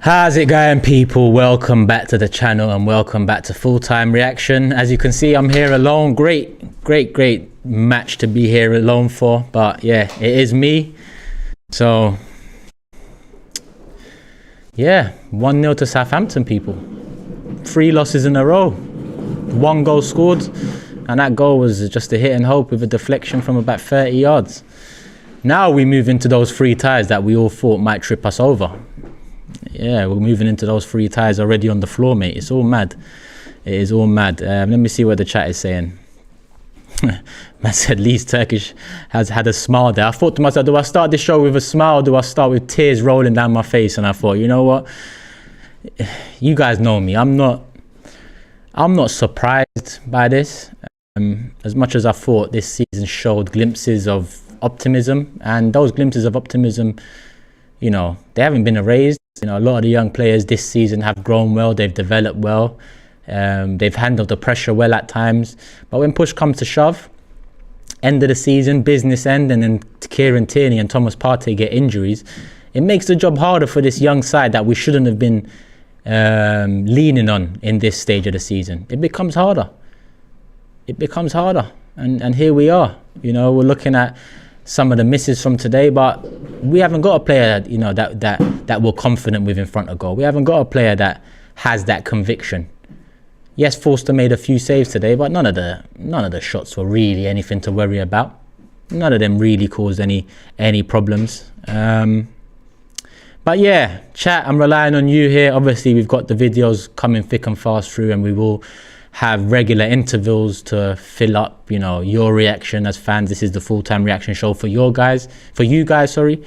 How's it going, people? Welcome back to the channel and welcome back to Full-Time Reaction. As you can see, I'm here alone. Great match to be here alone for, but yeah, it is me. So yeah, 1-0 to Southampton, people. 3 losses in a row, 1 goal scored, and that goal was just a hit and hope with a deflection from about 30 yards. Now we move into those 3 ties that we all thought might trip us over. Yeah, we're moving into those 3 ties already on the floor, mate. It's all mad. It is all mad. Let me see what the chat is saying. Man said Lee's Turkish has had a smile there. I thought to myself, do I start this show with a smile or do I start with tears rolling down my face? And I thought, you know what? You guys know me. I'm not surprised by this. As much as I thought this season showed glimpses of optimism, and those glimpses of optimism, you know, they haven't been erased. You know, a lot of the young players this season have grown well, they've developed well, they've handled the pressure well at times. But when push comes to shove, end of the season, business end, and then Kieran Tierney and Thomas Partey get injuries, it makes the job harder for this young side that we shouldn't have been leaning on in this stage of the season. It becomes harder. It becomes harder. And here we are. You know, we're looking at some of the misses from today, but we haven't got a player that, you know, that we're confident with in front of goal. We haven't got a player that has that conviction. Yes, Forster made a few saves today, but none of the shots were really anything to worry about. None of them really caused any problems. But yeah, chat, I'm relying on you here. Obviously, we've got the videos coming thick and fast through, and we will have regular intervals to fill up, you know, your reaction as fans. This is the Full-Time Reaction show for you guys, sorry.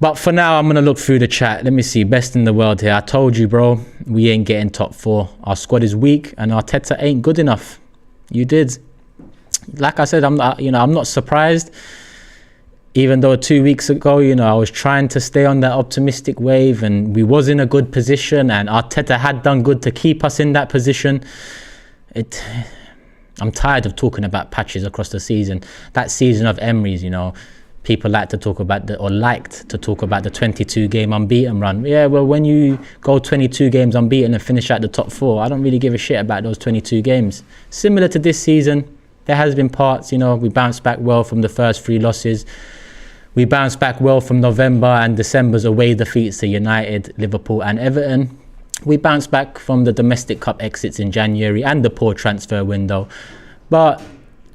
But for now, I'm gonna look through the chat. Let me see. Best in the world here. I told you, bro, we ain't getting top 4. Our squad is weak and Arteta ain't good enough. You did. Like I said, I'm not surprised. Even though 2 weeks ago, you know, I was trying to stay on that optimistic wave and we was in a good position and Arteta had done good to keep us in that position. I'm tired of talking about patches across the season. That season of Emery's, you know, people liked to talk about the 22-game unbeaten run. Yeah, well, when you go 22 games unbeaten and finish at the top 4, I don't really give a shit about those 22 games. Similar to this season, there has been parts, you know, we bounced back well from the first 3 losses. We bounced back well from November and December's away defeats to United, Liverpool and Everton. We bounced back from the domestic cup exits in January and the poor transfer window. But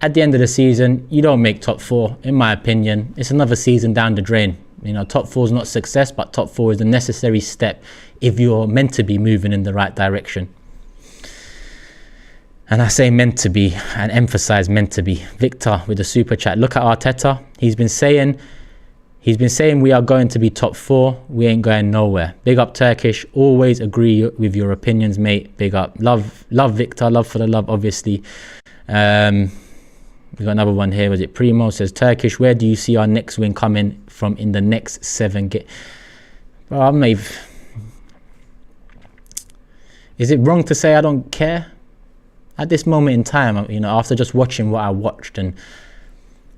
at the end of the season, you don't make top 4, in my opinion. It's another season down the drain. You know, top 4 is not success, but top 4 is a necessary step if you're meant to be moving in the right direction. And I say meant to be and emphasize meant to be. Victor with the super chat. Look at Arteta. He's been saying we are going to be top 4. We ain't going nowhere. Big up Turkish. Always agree with your opinions, mate. Big up. Love Victor. Love for the love, obviously. We got another one here. Was it Primo? Says Turkish. Where do you see our next win coming from in the next 7 games? Well, is it wrong to say I don't care? At this moment in time, you know, after just watching what I watched, and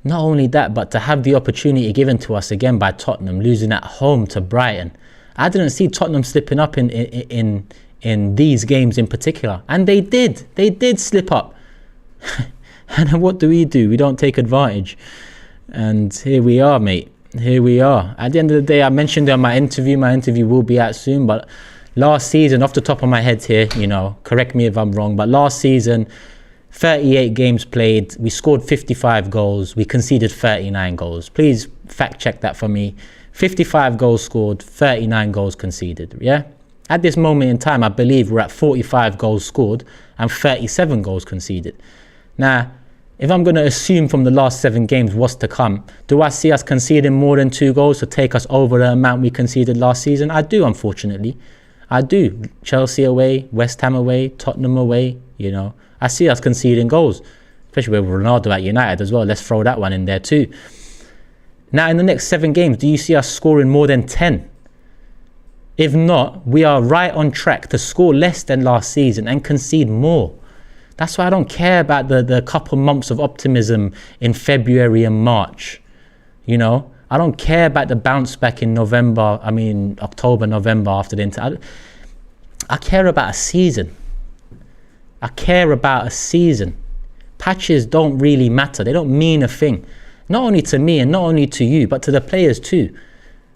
not only that, but to have the opportunity given to us again by Tottenham, losing at home to Brighton. I didn't see Tottenham slipping up in these games in particular. And they did. They did slip up. And what do? We don't take advantage. And here we are, mate. Here we are. At the end of the day, I mentioned on my interview will be out soon, but last season, off the top of my head here, you know, correct me if I'm wrong, but last season, 38 games played, we scored 55 goals, we conceded 39 goals. Please fact check that for me. 55 goals scored, 39 goals conceded, yeah? At this moment in time, I believe we're at 45 goals scored and 37 goals conceded. Now, if I'm going to assume from the last 7 games what's to come, do I see us conceding more than 2 goals to take us over the amount we conceded last season? I do, unfortunately. I do. Chelsea away, West Ham away, Tottenham away, you know. I see us conceding goals, especially with Ronaldo at United as well. Let's throw that one in there too. Now, in the next 7 games, do you see us scoring more than 10? If not, we are right on track to score less than last season and concede more. That's why I don't care about the couple months of optimism in February and March. You know, I don't care about the bounce back in October, November after the Inter. I care about a season. I care about a season. Patches don't really matter. They don't mean a thing. Not only to me and not only to you, but to the players too.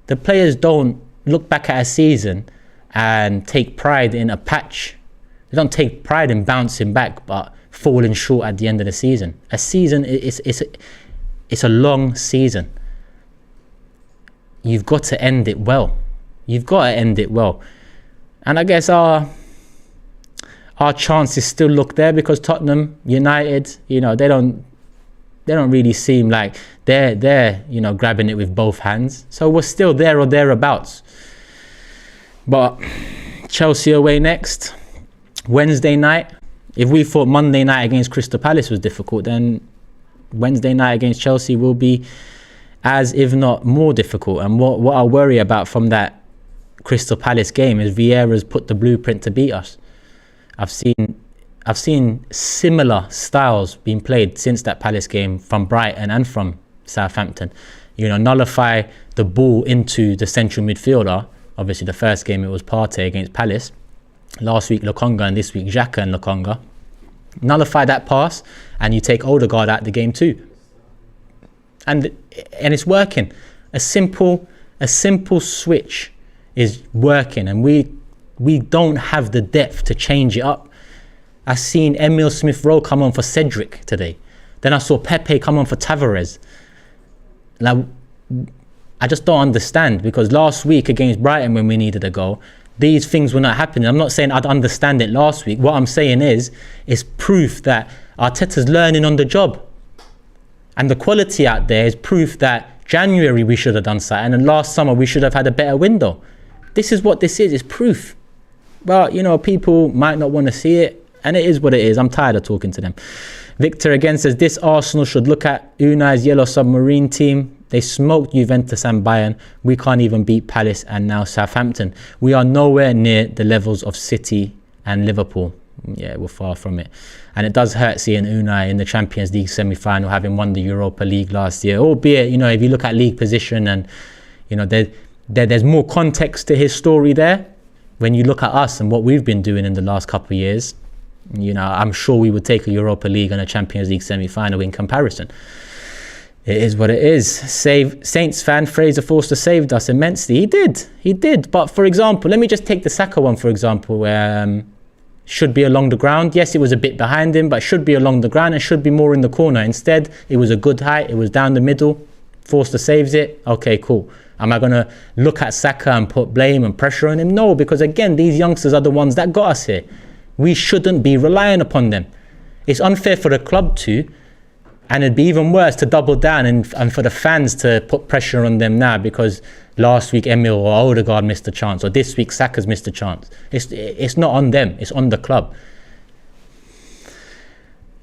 The players don't look back at a season and take pride in a patch. They don't take pride in bouncing back, but falling short at the end of the season. A season it's a long season. You've got to end it well. You've got to end it well. And I guess our chances still look there because Tottenham, United, you know, they don't really seem like they're you know, grabbing it with both hands. So we're still there or thereabouts. But Chelsea away next, Wednesday night. If we thought Monday night against Crystal Palace was difficult, then Wednesday night against Chelsea will be as, if not more, difficult. And what I worry about from that Crystal Palace game is Vieira's put the blueprint to beat us. I've seen similar styles being played since that Palace game from Brighton and from Southampton. You know, nullify the ball into the central midfielder. Obviously, the first game it was Partey against Palace. Last week Lokonga, and this week Xhaka and Lokonga. Nullify that pass, and you take Odegaard out the game too. And it's working. A simple switch is working, and we don't have the depth to change it up. I seen Emile Smith-Rowe come on for Cedric today. Then I saw Pepe come on for Tavares. Like, I just don't understand, because last week against Brighton when we needed a goal, these things were not happening. I'm not saying I'd understand it last week. What I'm saying is proof that Arteta's learning on the job. And the quality out there is proof that January we should have done something, and last summer we should have had a better window. This is what this is. It's proof. But, you know, people might not want to see it, and it is what it is. I'm tired of talking to them. Victor again says, this Arsenal should look at Unai's Yellow Submarine team. They smoked Juventus and Bayern. We can't even beat Palace and now Southampton. We are nowhere near the levels of City and Liverpool. Yeah, we're far from it. And it does hurt seeing Unai in the Champions League semi-final, having won the Europa League last year. Albeit, you know, if you look at league position and, you know, there's more context to his story there. When you look at us and what we've been doing in the last couple of years, you know, I'm sure we would take a Europa League and a Champions League semi-final in comparison. It is what it is. Saints fan Fraser Forster saved us immensely. He did. But for example, let me just take the Saka one, for example, where should be along the ground. Yes, it was a bit behind him, but should be along the ground and should be more in the corner. Instead, it was a good height. It was down the middle. Forster saves it. Okay, cool. Am I going to look at Saka and put blame and pressure on him? No, because again, these youngsters are the ones that got us here. We shouldn't be relying upon them. It's unfair for the club to, and it'd be even worse to double down and for the fans to put pressure on them now because last week Emile or Odegaard missed a chance, or this week Saka's missed a chance. It's not on them, it's on the club.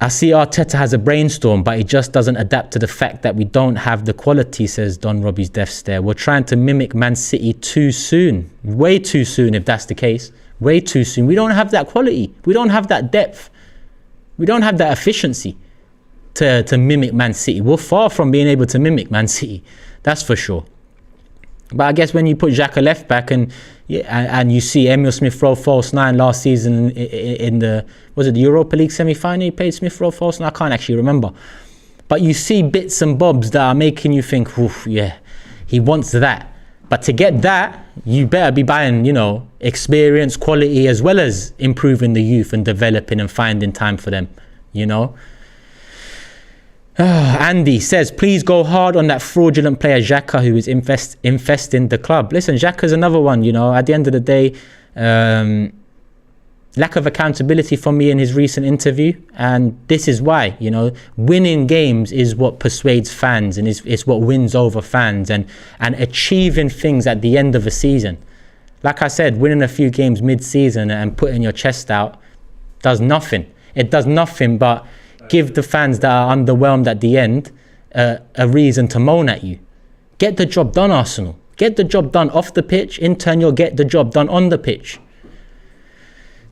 I see Arteta has a brainstorm, but he just doesn't adapt to the fact that we don't have the quality, says Don Robbie's death stare. We're trying to mimic Man City too soon. Way too soon if that's the case. Way too soon. We don't have that quality. We don't have that depth. We don't have that efficiency to mimic Man City. We're far from being able to mimic Man City. That's for sure. But I guess when you put Xhaka left back and you see Emile Smith-Rowe false nine last season in the, was it the Europa League semi-final? He played Smith-Rowe false nine? I can't actually remember. But you see bits and bobs that are making you think, oof, yeah, he wants that. But to get that, you better be buying, you know, experience, quality, as well as improving the youth and developing and finding time for them, you know. Andy says, please go hard on that fraudulent player Xhaka who is infesting the club. Listen, Xhaka's another one, you know, at the end of the day, lack of accountability from me in his recent interview. And this is why, you know, winning games is what persuades fans and it's what wins over fans and achieving things at the end of a season. Like I said, winning a few games mid-season and putting your chest out does nothing. It does nothing but give the fans that are underwhelmed at the end a reason to moan at you. Get the job done, Arsenal. Get the job done off the pitch. In turn, you'll get the job done on the pitch.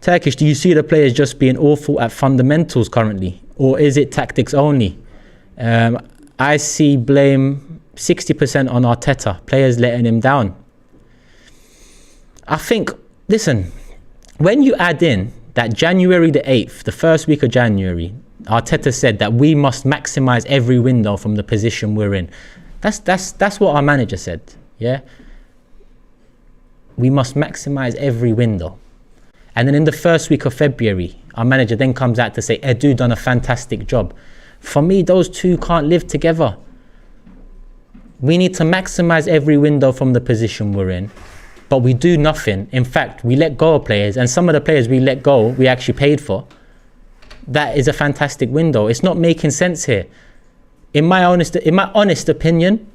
Turkish, do you see the players just being awful at fundamentals currently? Or is it tactics only? I see blame 60% on Arteta, players letting him down. I think, listen, when you add in that January the 8th, the first week of January, Arteta said that we must maximise every window from the position we're in. That's what our manager said, yeah? We must maximise every window. And then in the first week of February, our manager then comes out to say, Edu done a fantastic job. For me, those two can't live together. We need to maximise every window from the position we're in, but we do nothing. In fact, we let go of players, and some of the players we let go, we actually paid for. That is a fantastic window. It's not making sense here. In my honest opinion,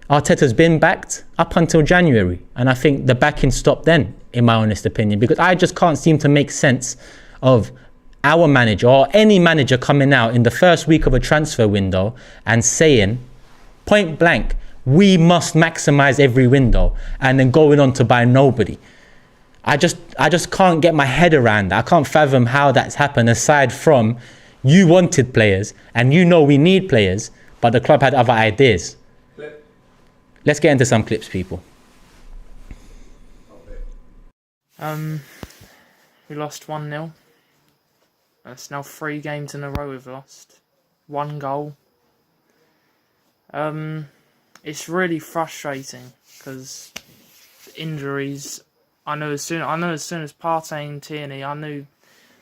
Arteta's been backed up until January, and I think the backing stopped then, in my honest opinion, because I just can't seem to make sense of our manager or any manager coming out in the first week of a transfer window and saying, point blank, we must maximise every window, and then going on to buy nobody. I just can't get my head around that. I can't fathom how that's happened, aside from you wanted players and you know we need players, but the club had other ideas. Let's get into some clips, people. We lost 1-0. That's now 3 games in a row we've lost. 1 goal. It's really frustrating because injuries. I know as soon as Partey and Tierney, I knew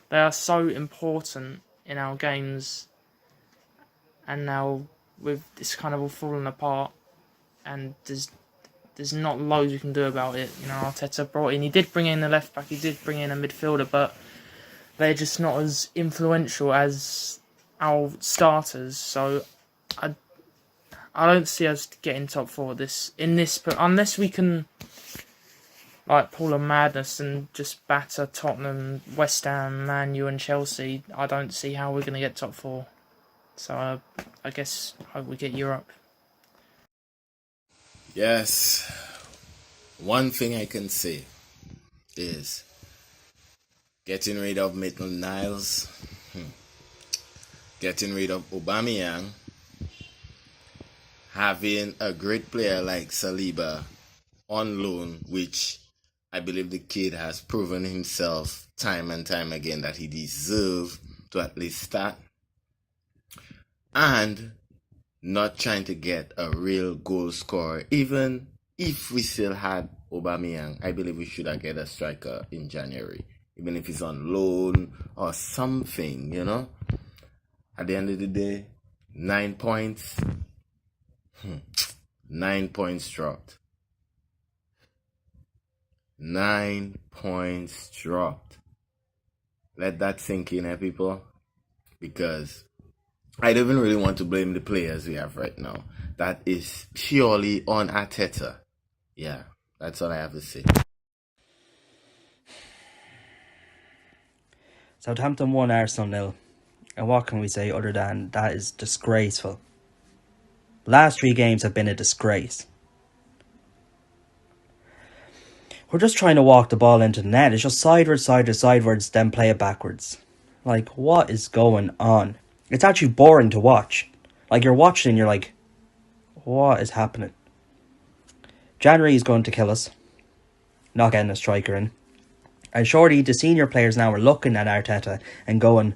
they are so important in our games, and now with this kind of all falling apart, and there's not loads you can do about it. You know, Arteta brought in, he did bring in the left back, he did bring in a midfielder, but they're just not as influential as our starters. So I don't see us getting top 4 unless we can like pull a madness and just batter Tottenham, West Ham, Man U and Chelsea. I don't see how we're going to get top 4. So I guess hope we get Europe. Yes. One thing I can say is getting rid of Maitland-Niles, getting rid of Aubameyang, having a great player like Saliba on loan, which I believe the kid has proven himself time and time again that he deserves to at least start, and not trying to get a real goal scorer. Even if we still had Aubameyang, I believe we should have get a striker in January, even if he's on loan or something, you know. At the end of the day, 9 points. 9 points dropped. 9 points dropped. Let that sink in, people. Because I don't even really want to blame the players we have right now. That is purely on Arteta. Yeah, that's all I have to say. Southampton 1, Arsenal 0. And what can we say other than that is disgraceful? Last 3 games have been a disgrace. We're just trying to walk the ball into the net. It's just sideways, then play it backwards. Like, what is going on? It's actually boring to watch. Like, you're watching and you're like, what is happening? January is going to kill us. Not getting a striker in. And surely the senior players now are looking at Arteta and going,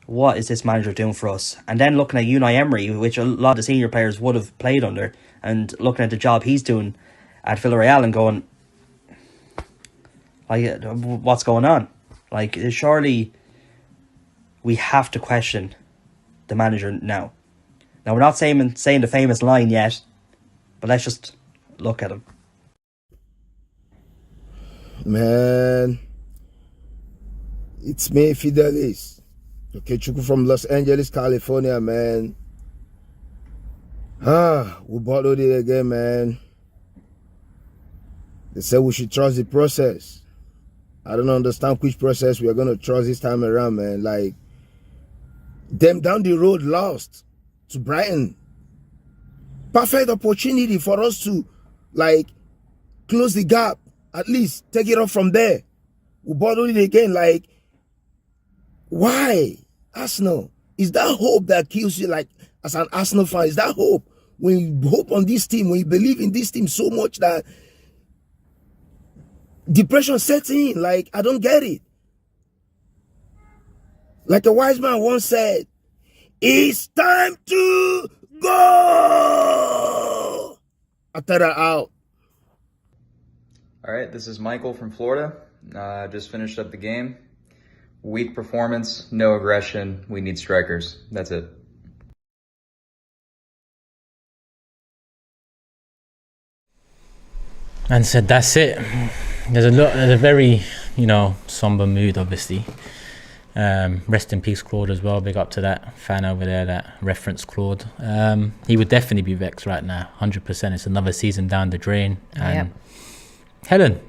what is this manager doing for us? And then looking at Unai Emery, which a lot of the senior players would have played under, and looking at the job he's doing at Villarreal and going, like, what's going on? Like, surely we have to question the manager now. Now, we're not saying the famous line yet, but let's just look at him. Man, it's me, Fidelis. Okay, Chuku from Los Angeles, California, man. We bottled it again, man. They said we should trust the process. I don't understand which process we are going to trust this time around, man. Like, them down the road lost to Brighton. Perfect opportunity for us to, like, close the gap. At least take it off from there. We bottled it again. Like, why? Arsenal, is that hope that kills you? Like, as an Arsenal fan? Is that hope? When you hope on this team, when you believe in this team so much that depression sets in. Like, I don't get it. Like a wise man once said, it's time to go. I thought that out. All right, this is Michael from Florida. Just finished up the game. Weak performance, no aggression. We need strikers. That's it. And said, that's it. There's a very, somber mood, obviously. Rest in peace, Claude, as well. Big up to that fan over there that referenced Claude. He would definitely be vexed right now, 100%. It's another season down the drain. And Helen,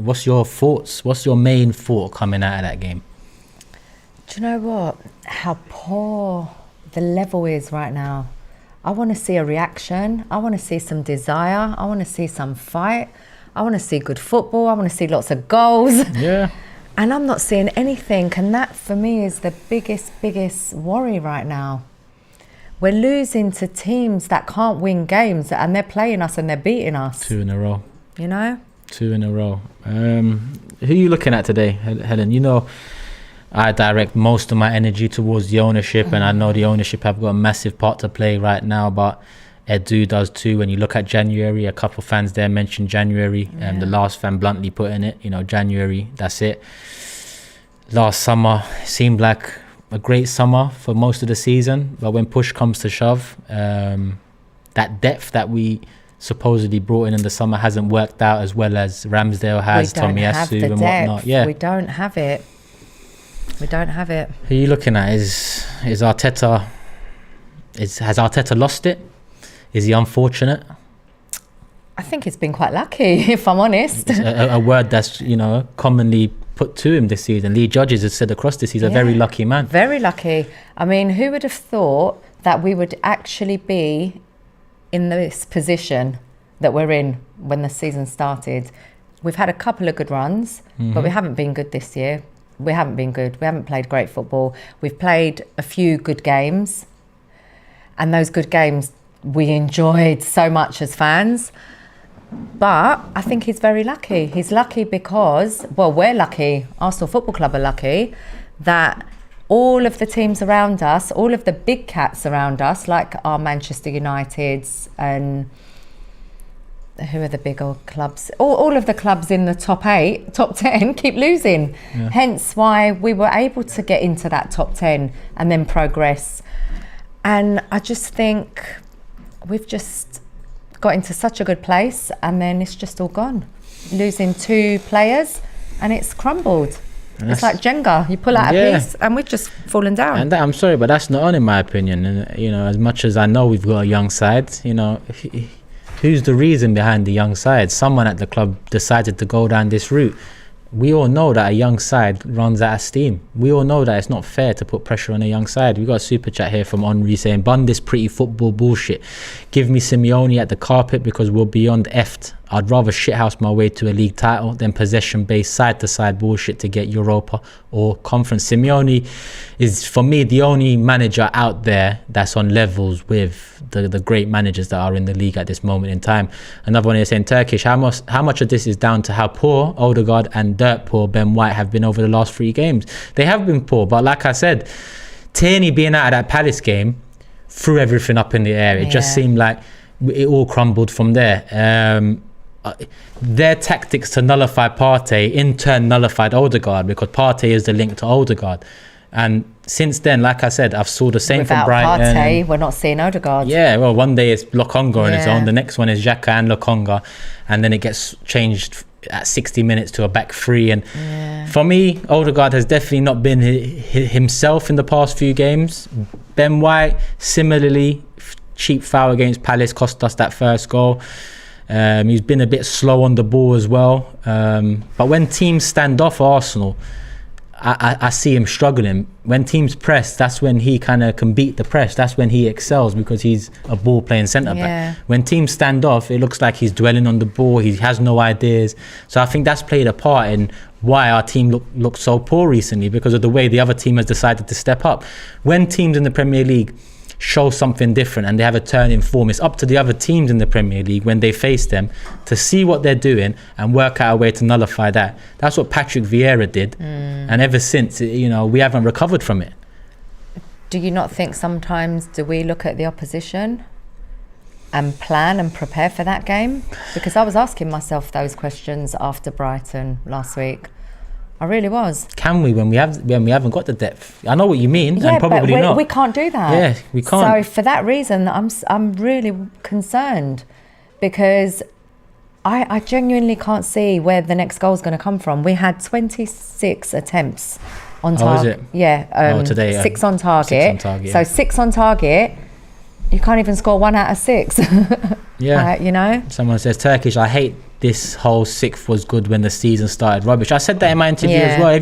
what's your thoughts? What's your main thought coming out of that game? Do you know what? How poor the level is right now. I want to see a reaction. I want to see some desire. I want to see some fight. I want to see good football. I want to see lots of goals. Yeah. And I'm not seeing anything. And that, for me, is the biggest worry right now. We're losing to teams that can't win games, and they're playing us and they're beating us. 2 in a row. 2 in a row. Who are you looking at today, Helen? I direct most of my energy towards the ownership, and I know the ownership have got a massive part to play right now, but Edu does too. When you look at January, a couple of fans there mentioned January, and the last fan bluntly put in it, January, that's it. Last summer seemed like a great summer for most of the season, but when push comes to shove, that depth that we supposedly brought in the summer hasn't worked out as well as Ramsdale has, Tomiyasu and whatnot. Yeah, we don't have it. We don't have it. Who are you looking at? Is Arteta? Has Arteta lost it? Is he unfortunate? I think he's been quite lucky, if I'm honest. A word that's commonly put to him this season. Lee Judges has said across this, he's a very lucky man. Very lucky. I mean, who would have thought that we would actually be in this position that we're in when the season started? We've had a couple of good runs, but we haven't been good this year. We haven't been good. We haven't played great football. We've played a few good games, and those good games we enjoyed so much as fans. But I think he's very lucky. He's lucky because, we're lucky, Arsenal Football Club are lucky, that all of the teams around us, all of the big cats around us, like our Manchester Uniteds and who are the big old clubs? All of the clubs in the top 10 keep losing. Yeah. Hence why we were able to get into that top 10 and then progress. And I just think we've just got into such a good place, and then it's just all gone. Losing 2 players and it's crumbled. And it's like Jenga. You pull out a piece and we've just fallen down. And I'm sorry, but that's not on, in my opinion. And as much as I know we've got a young side, who's the reason behind the young side? Someone at the club decided to go down this route. We all know that a young side runs out of steam. We all know that it's not fair to put pressure on a young side. We got a super chat here from Henri saying, "Bun this pretty football bullshit. Give me Simeone at the carpet because we're beyond effed. I'd rather shithouse my way to a league title than possession-based side-to-side bullshit to get Europa or Conference." Simeone is, for me, the only manager out there that's on levels with the great managers that are in the league at this moment in time. Another one is saying, Turkish, how much of this is down to how poor Odegaard and dirt poor Ben White have been over the last 3 games? They have been poor, but like I said, Tierney being out of that Palace game threw everything up in the air. It just seemed like it all crumbled from there. Their tactics to nullify Partey in turn nullified Odegaard, because Partey is the link to Odegaard. And since then, like I said, I've saw the same from Brighton. Without Partey, we're not seeing Odegaard. Yeah, well, one day it's Lokonga on his own, the next one is Xhaka and Lokonga, and then it gets changed at 60 minutes to a back 3. And for me, Odegaard has definitely not been himself in the past few games. Ben White, similarly, cheap foul against Palace cost us that first goal. He's been a bit slow on the ball as well. But when teams stand off Arsenal, I see him struggling. When teams press, that's when he kind of can beat the press. That's when he excels, because he's a ball-playing centre-back. When teams stand off, it looks like he's dwelling on the ball. He has no ideas. So I think that's played a part in why our team looked so poor recently, because of the way the other team has decided to step up. When teams in the Premier League show something different and they have a turn in form, it's up to the other teams in the Premier League, when they face them, to see what they're doing and work out a way to nullify that. That's what Patrick Vieira did, and ever since, you know, we haven't recovered from it. Do you not think sometimes, do we look at the opposition and plan and prepare for that game? Because I was asking myself those questions after Brighton last week. I really was. Can we, when we haven't got the depth? I know what you mean, and probably but not. We can't do that. Yeah, we can't. So for that reason, I'm really concerned, because I genuinely can't see where the next goal is going to come from. We had 26 attempts on target. Oh, is it? Yeah. Today. 6 on target. 6 on target. So 6 on target. You can't even score 1 out of 6. Yeah. You know. Someone says Turkish. I hate this whole 6th was good when the season started rubbish. I said that in my interview as well.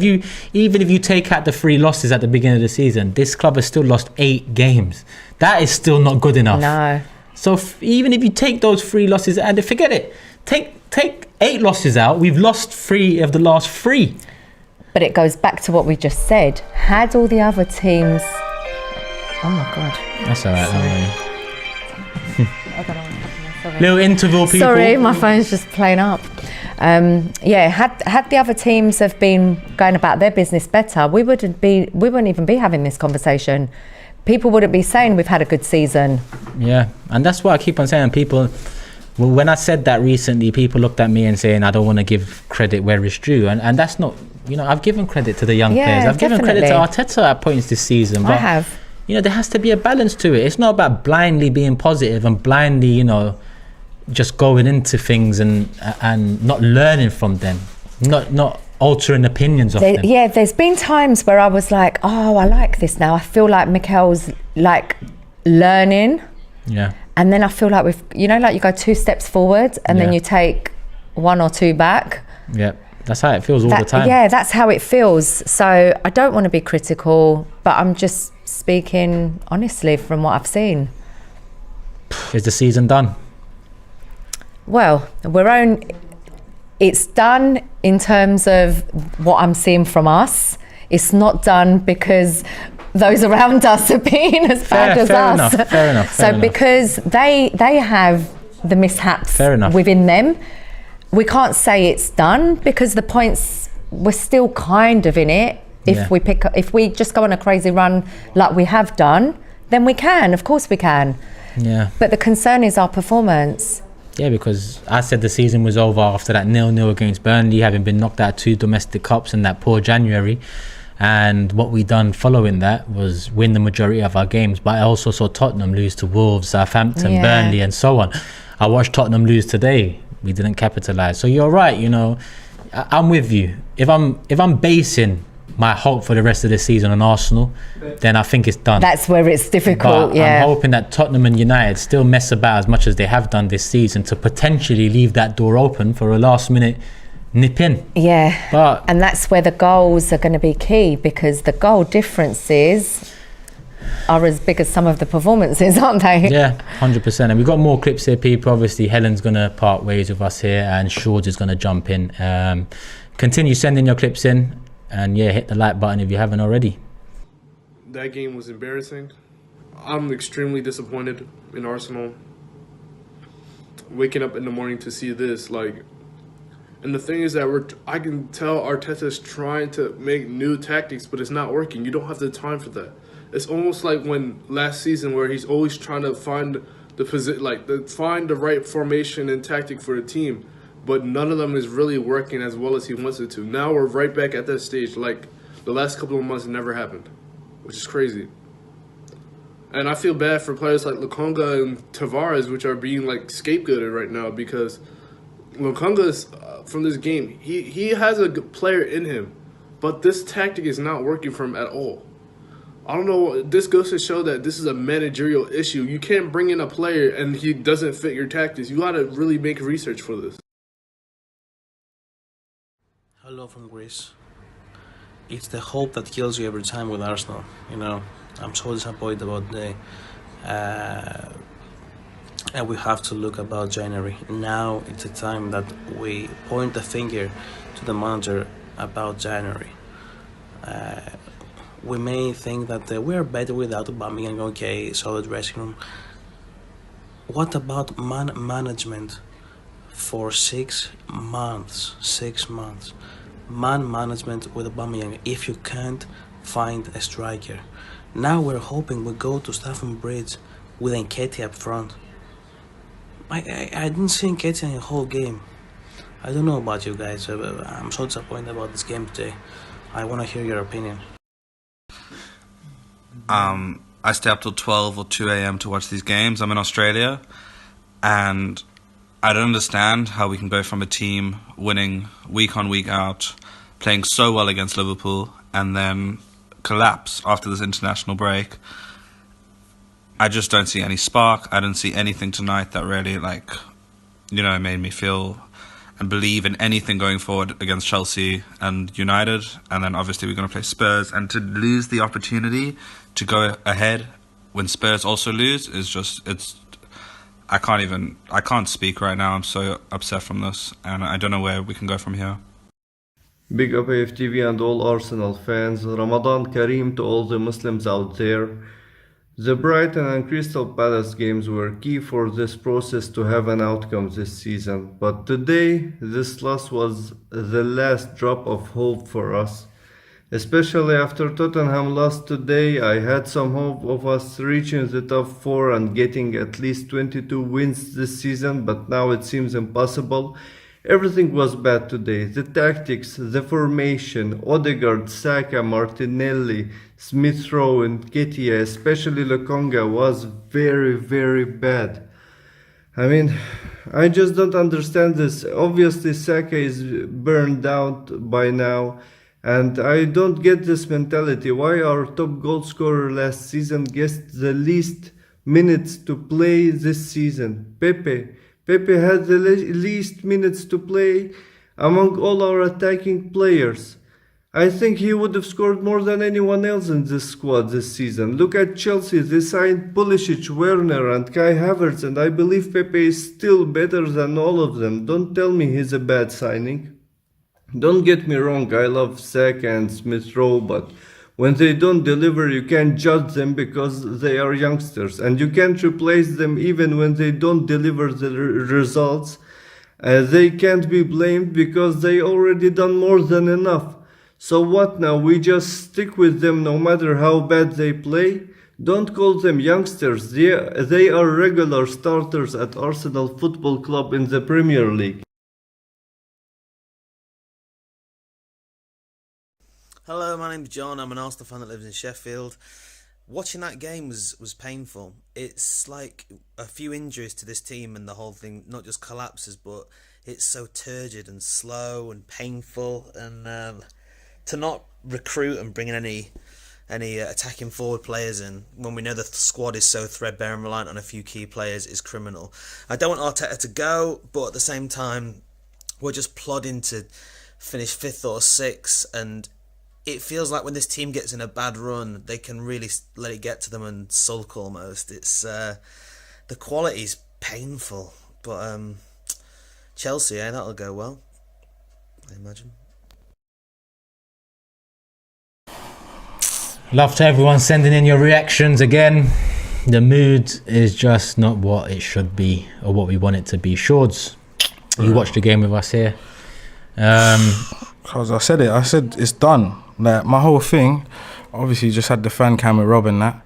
Even if you take out the 3 losses at the beginning of the season, this club has still lost 8 games. That is still not good enough. No. So even if you take those 3 losses and forget it, take 8 losses out, we've lost 3 of the last 3. But it goes back to what we just said. Had all the other teams... Oh my God. That's all right. Sorry. I don't know. Sorry. Little interval, people. Sorry, my phone's just playing up. Had the other teams have been going about their business better, we wouldn't even be having this conversation. People wouldn't be saying we've had a good season. Yeah, and that's what I keep on saying. People, well, when I said that recently, people looked at me and saying I don't want to give credit where it's due, and that's not. You know, I've given credit to the young players. I've given credit to Arteta at points this season. But, I have. You know, there has to be a balance to it. It's not about blindly being positive and blindly, you know, just going into things and not learning from them, not altering opinions of them. Yeah, there's been times where I was like, oh, I like this now. I feel like Mikel's like learning. Yeah. And then I feel like you go 2 steps forward and then you take 1 or 2 back. Yeah. That's how it feels all the time. Yeah, that's how it feels. So I don't want to be critical, but I'm just speaking honestly from what I've seen. Is the season done? Well, it's done in terms of what I'm seeing from us. It's not done because those around us have been as bad as us. Fair enough. Because they have the mishaps within them. We can't say it's done because the points, we're still kind of in it. If we just go on a crazy run like we have done, then we can. Of course we can. Yeah. But the concern is our performance. Yeah, because I said the season was over after that 0-0 against Burnley, having been knocked out 2 domestic cups in that poor January. And what we done following that was win the majority of our games. But I also saw Tottenham lose to Wolves, Southampton, Burnley, and so on. I watched Tottenham lose today. We didn't capitalise. So you're right, you know, I'm with you. If I'm basing my hope for the rest of the season on Arsenal, then I think it's done. That's where it's difficult, but I'm hoping that Tottenham and United still mess about as much as they have done this season to potentially leave that door open for a last minute nip in. Yeah, and that's where the goals are going to be key, because the goal differences are as big as some of the performances, aren't they? Yeah, 100%. And we've got more clips here, people. Obviously, Helen's going to part ways with us here and George is going to jump in. Continue sending your clips in and hit the like button if you haven't already. That game was embarrassing. I'm extremely disappointed in Arsenal. Waking up in the morning to see this, and the thing is that I can tell Arteta's trying to make new tactics, but it's not working. You don't have the time for that. It's almost like when last season, where he's always trying to find find the right formation and tactic for the team, but none of them is really working as well as he wants it to. Now we're right back at that stage, like the last couple of months never happened, which is crazy. And I feel bad for players like Lokonga and Tavares, which are being scapegoated right now, because Lokonga's from this game, he has a good player in him, but this tactic is not working for him at all. I don't know, this goes to show that this is a managerial issue. You can't bring in a player and he doesn't fit your tactics. You got to really make research for this. Hello from Greece. it's the hope that kills you every time with Arsenal. You know, I'm so disappointed about and we have to look about January. Now it's a time that we point the finger to the manager about January. We may think that we're better without Aubameyang, okay, solid dressing room. What about management for 6 months? 6 months. Man management with Aubameyang if you can't find a striker. Now we're hoping we go to Stamford Bridge with Nketiah up front. I didn't see Nketiah in the whole game. I don't know about you guys, but I'm so disappointed about this game today. I want to hear your opinion. I stay up till 12 or 2 a.m. to watch these games. I'm in Australia, and I don't understand how we can go from a team winning week on, week out, playing so well against Liverpool, and then collapse after this international break. I just don't see any spark. I don't see anything tonight that really, made me feel and believe in anything going forward against Chelsea and United. And then obviously we're going to play Spurs. And to lose the opportunity to go ahead when Spurs also lose is just, I can't speak right now. I'm so upset from this, and I don't know where we can go from here. Big up AFTV and all Arsenal fans. Ramadan Kareem to all the Muslims out there. The Brighton and Crystal Palace games were key for this process to have an outcome this season. But today, this loss was the last drop of hope for us. Especially after Tottenham lost today, I had some hope of us reaching the top 4 and getting at least 22 wins this season, but now it seems impossible. Everything was bad today. The tactics, the formation, Odegaard, Saka, Martinelli, Smith Rowe and Nketiah, especially Lokonga, was very, very bad. I mean, I just don't understand this. Obviously, Saka is burned out by now, and I don't get this mentality. Why our top goal scorer last season gets the least minutes to play this season? Pepe had the least minutes to play among all our attacking players. I think he would have scored more than anyone else in this squad this season. Look at Chelsea, they signed Pulisic, Werner and Kai Havertz, and I believe Pepe is still better than all of them. Don't tell me he's a bad signing. Don't get me wrong, I love Saka and Smith Rowe, but when they don't deliver, you can't judge them because they are youngsters, and you can't replace them even when they don't deliver the results. They can't be blamed because they already done more than enough. So what now? We just stick with them no matter how bad they play? Don't call them youngsters. They are regular starters at Arsenal Football Club in the Premier League. Hello, my name's John. I'm an Arsenal fan that lives in Sheffield. Watching that game was painful. It's like a few injuries to this team and the whole thing not just collapses, but it's so turgid and slow and painful. And to not recruit and bring in any attacking forward players in when we know the squad is so threadbare and reliant on a few key players is criminal. I don't want Arteta to go, but at the same time, we're just plodding to finish 5th or 6th, and it feels like when this team gets in a bad run, they can really let it get to them and sulk almost. It's the quality's painful, but Chelsea, that'll go well, I imagine. Love to everyone sending in your reactions again. The mood is just not what it should be or what we want it to be. Shorts, you watched the game with us here. Because I said it's done. Like, my whole thing, obviously just had the fan cam with Rob and that.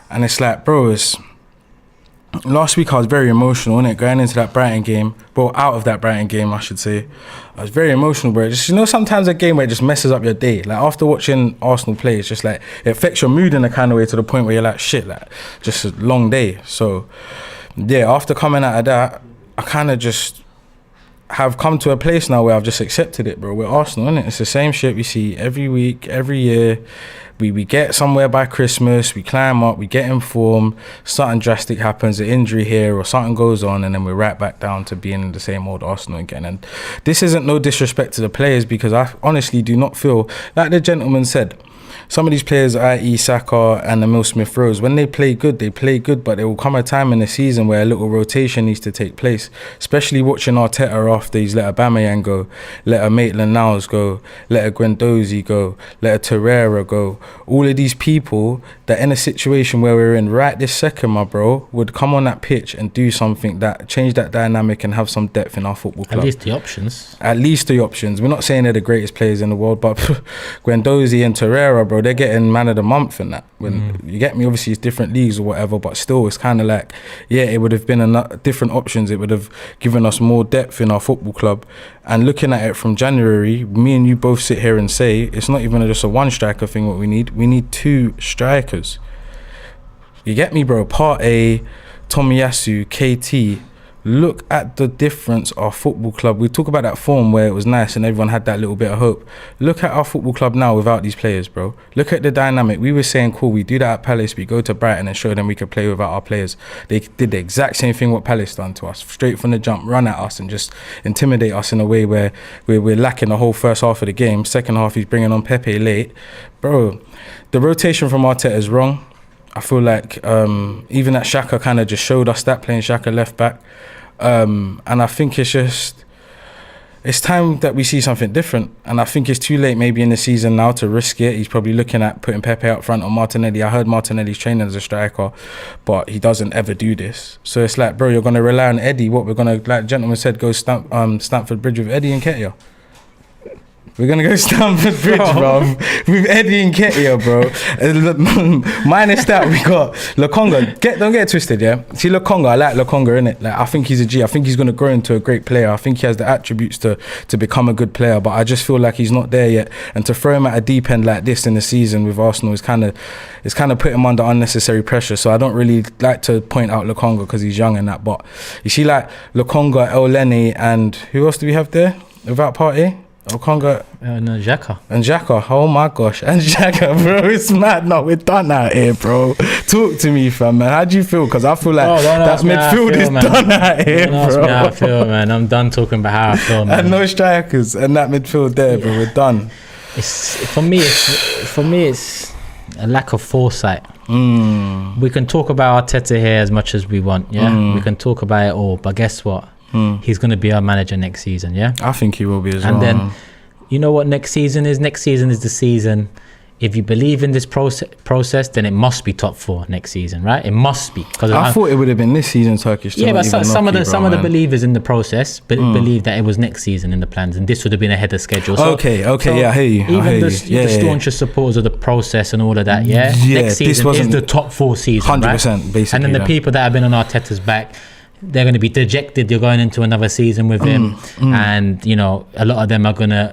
And it's like, bro, last week I was very emotional, innit? Going into that Brighton game, well, out of that Brighton game, I should say. I was very emotional, bro. Just, sometimes a game where it just messes up your day. Like, after watching Arsenal play, it's just like, it affects your mood in a kind of way to the point where you're like, shit, like, just a long day. So, yeah, after coming out of that, I kind of just have come to a place now where I've just accepted it, bro. We're Arsenal, innit? It's the same shit we see every week, every year. We get somewhere by Christmas, we climb up, we get in form, something drastic happens, an injury here or something goes on, and then we're right back down to being the same old Arsenal again. And this isn't no disrespect to the players, because I honestly do not feel, like the gentleman said, some of these players, i.e. Saka and Emile Smith-Rowe, when they play good, but there will come a time in the season where a little rotation needs to take place, especially watching Arteta after he's let a Aubameyang go, let a Maitland-Niles go, let a Guendouzi go, let a Torreira go. All of these people that in a situation where we're in right this second, my bro, would come on that pitch and do something that change that dynamic and have some depth in our football club. At least the options. At least the options. We're not saying they're the greatest players in the world, but Guendouzi and Torreira, bro, they're getting man of the month and that. When you get me, obviously it's different leagues or whatever, but still it's kind of like, yeah, it would have been different options. It would have given us more depth in our football club. And looking at it from January, me and you both sit here and say it's not even just a one striker thing. What we need 2 strikers. You get me, bro? Partey, Tomiyasu, KT. Look at the difference our football club. We talk about that form where it was nice and everyone had that little bit of hope. Look at our football club now without these players, bro. Look at the dynamic. We were saying, cool, we do that at Palace, we go to Brighton and show them we could play without our players. They did the exact same thing what Palace done to us. Straight from the jump, run at us and just intimidate us in a way where we're lacking the whole first half of the game. Second half, he's bringing on Pepe late. Bro, the rotation from Arteta is wrong. I feel like even that Xhaka kind of just showed us that, playing Xhaka left back. And I think it's time that we see something different. And I think it's too late maybe in the season now to risk it. He's probably looking at putting Pepe up front or Martinelli. I heard Martinelli's training as a striker, but he doesn't ever do this. So it's like, bro, you're going to rely on Eddie. What we're going to, like the gentleman said, go Stamford Bridge with Eddie and Nketiah. We're going to go Stamford Bridge, bro, with Eddie and Nketiah, bro. Minus that, we got Lokonga. Don't get it twisted, yeah? See, Lokonga, I like Lokonga, innit? Like, I think he's a G. I think he's going to grow into a great player. I think he has the attributes to become a good player, but I just feel like he's not there yet. And to throw him at a deep end like this in the season with Arsenal is kind of put him under unnecessary pressure. So I don't really like to point out Lokonga because he's young and that. But you see, like, Lokonga, Elneny, and who else do we have there without Partey? Lokonga and Xhaka. And Xhaka, oh my gosh. And Xhaka, bro, it's mad. No, we're done out here, bro. Talk to me, fam, man. How do you feel? Because I feel like that midfield is done out here, bro. Don't ask me how I feel, man. I'm done talking about how I feel, man. And no strikers and that midfield there, bro. We're done. For me, it's a lack of foresight. We can talk about Arteta here as much as we want, yeah? We can talk about it all, but guess what? He's going to be our manager next season, yeah? I think he will be as well. And then, you know what next season is? Next season is the season. If you believe in this process, then it must be top 4 next season, right? It must be. Because I thought it would have been this season, Turkish. Yeah, but some of the believers in the process believe that it was next season in the plans, and this would have been ahead of schedule. So, okay, yeah, I hear you. Even the staunchest supporters of the process and all of that, next season is the top 4 season, 100%, basically. And then the people that have been on Arteta's back, they're going to be dejected. You're going into another season with him, and you know a lot of them are going to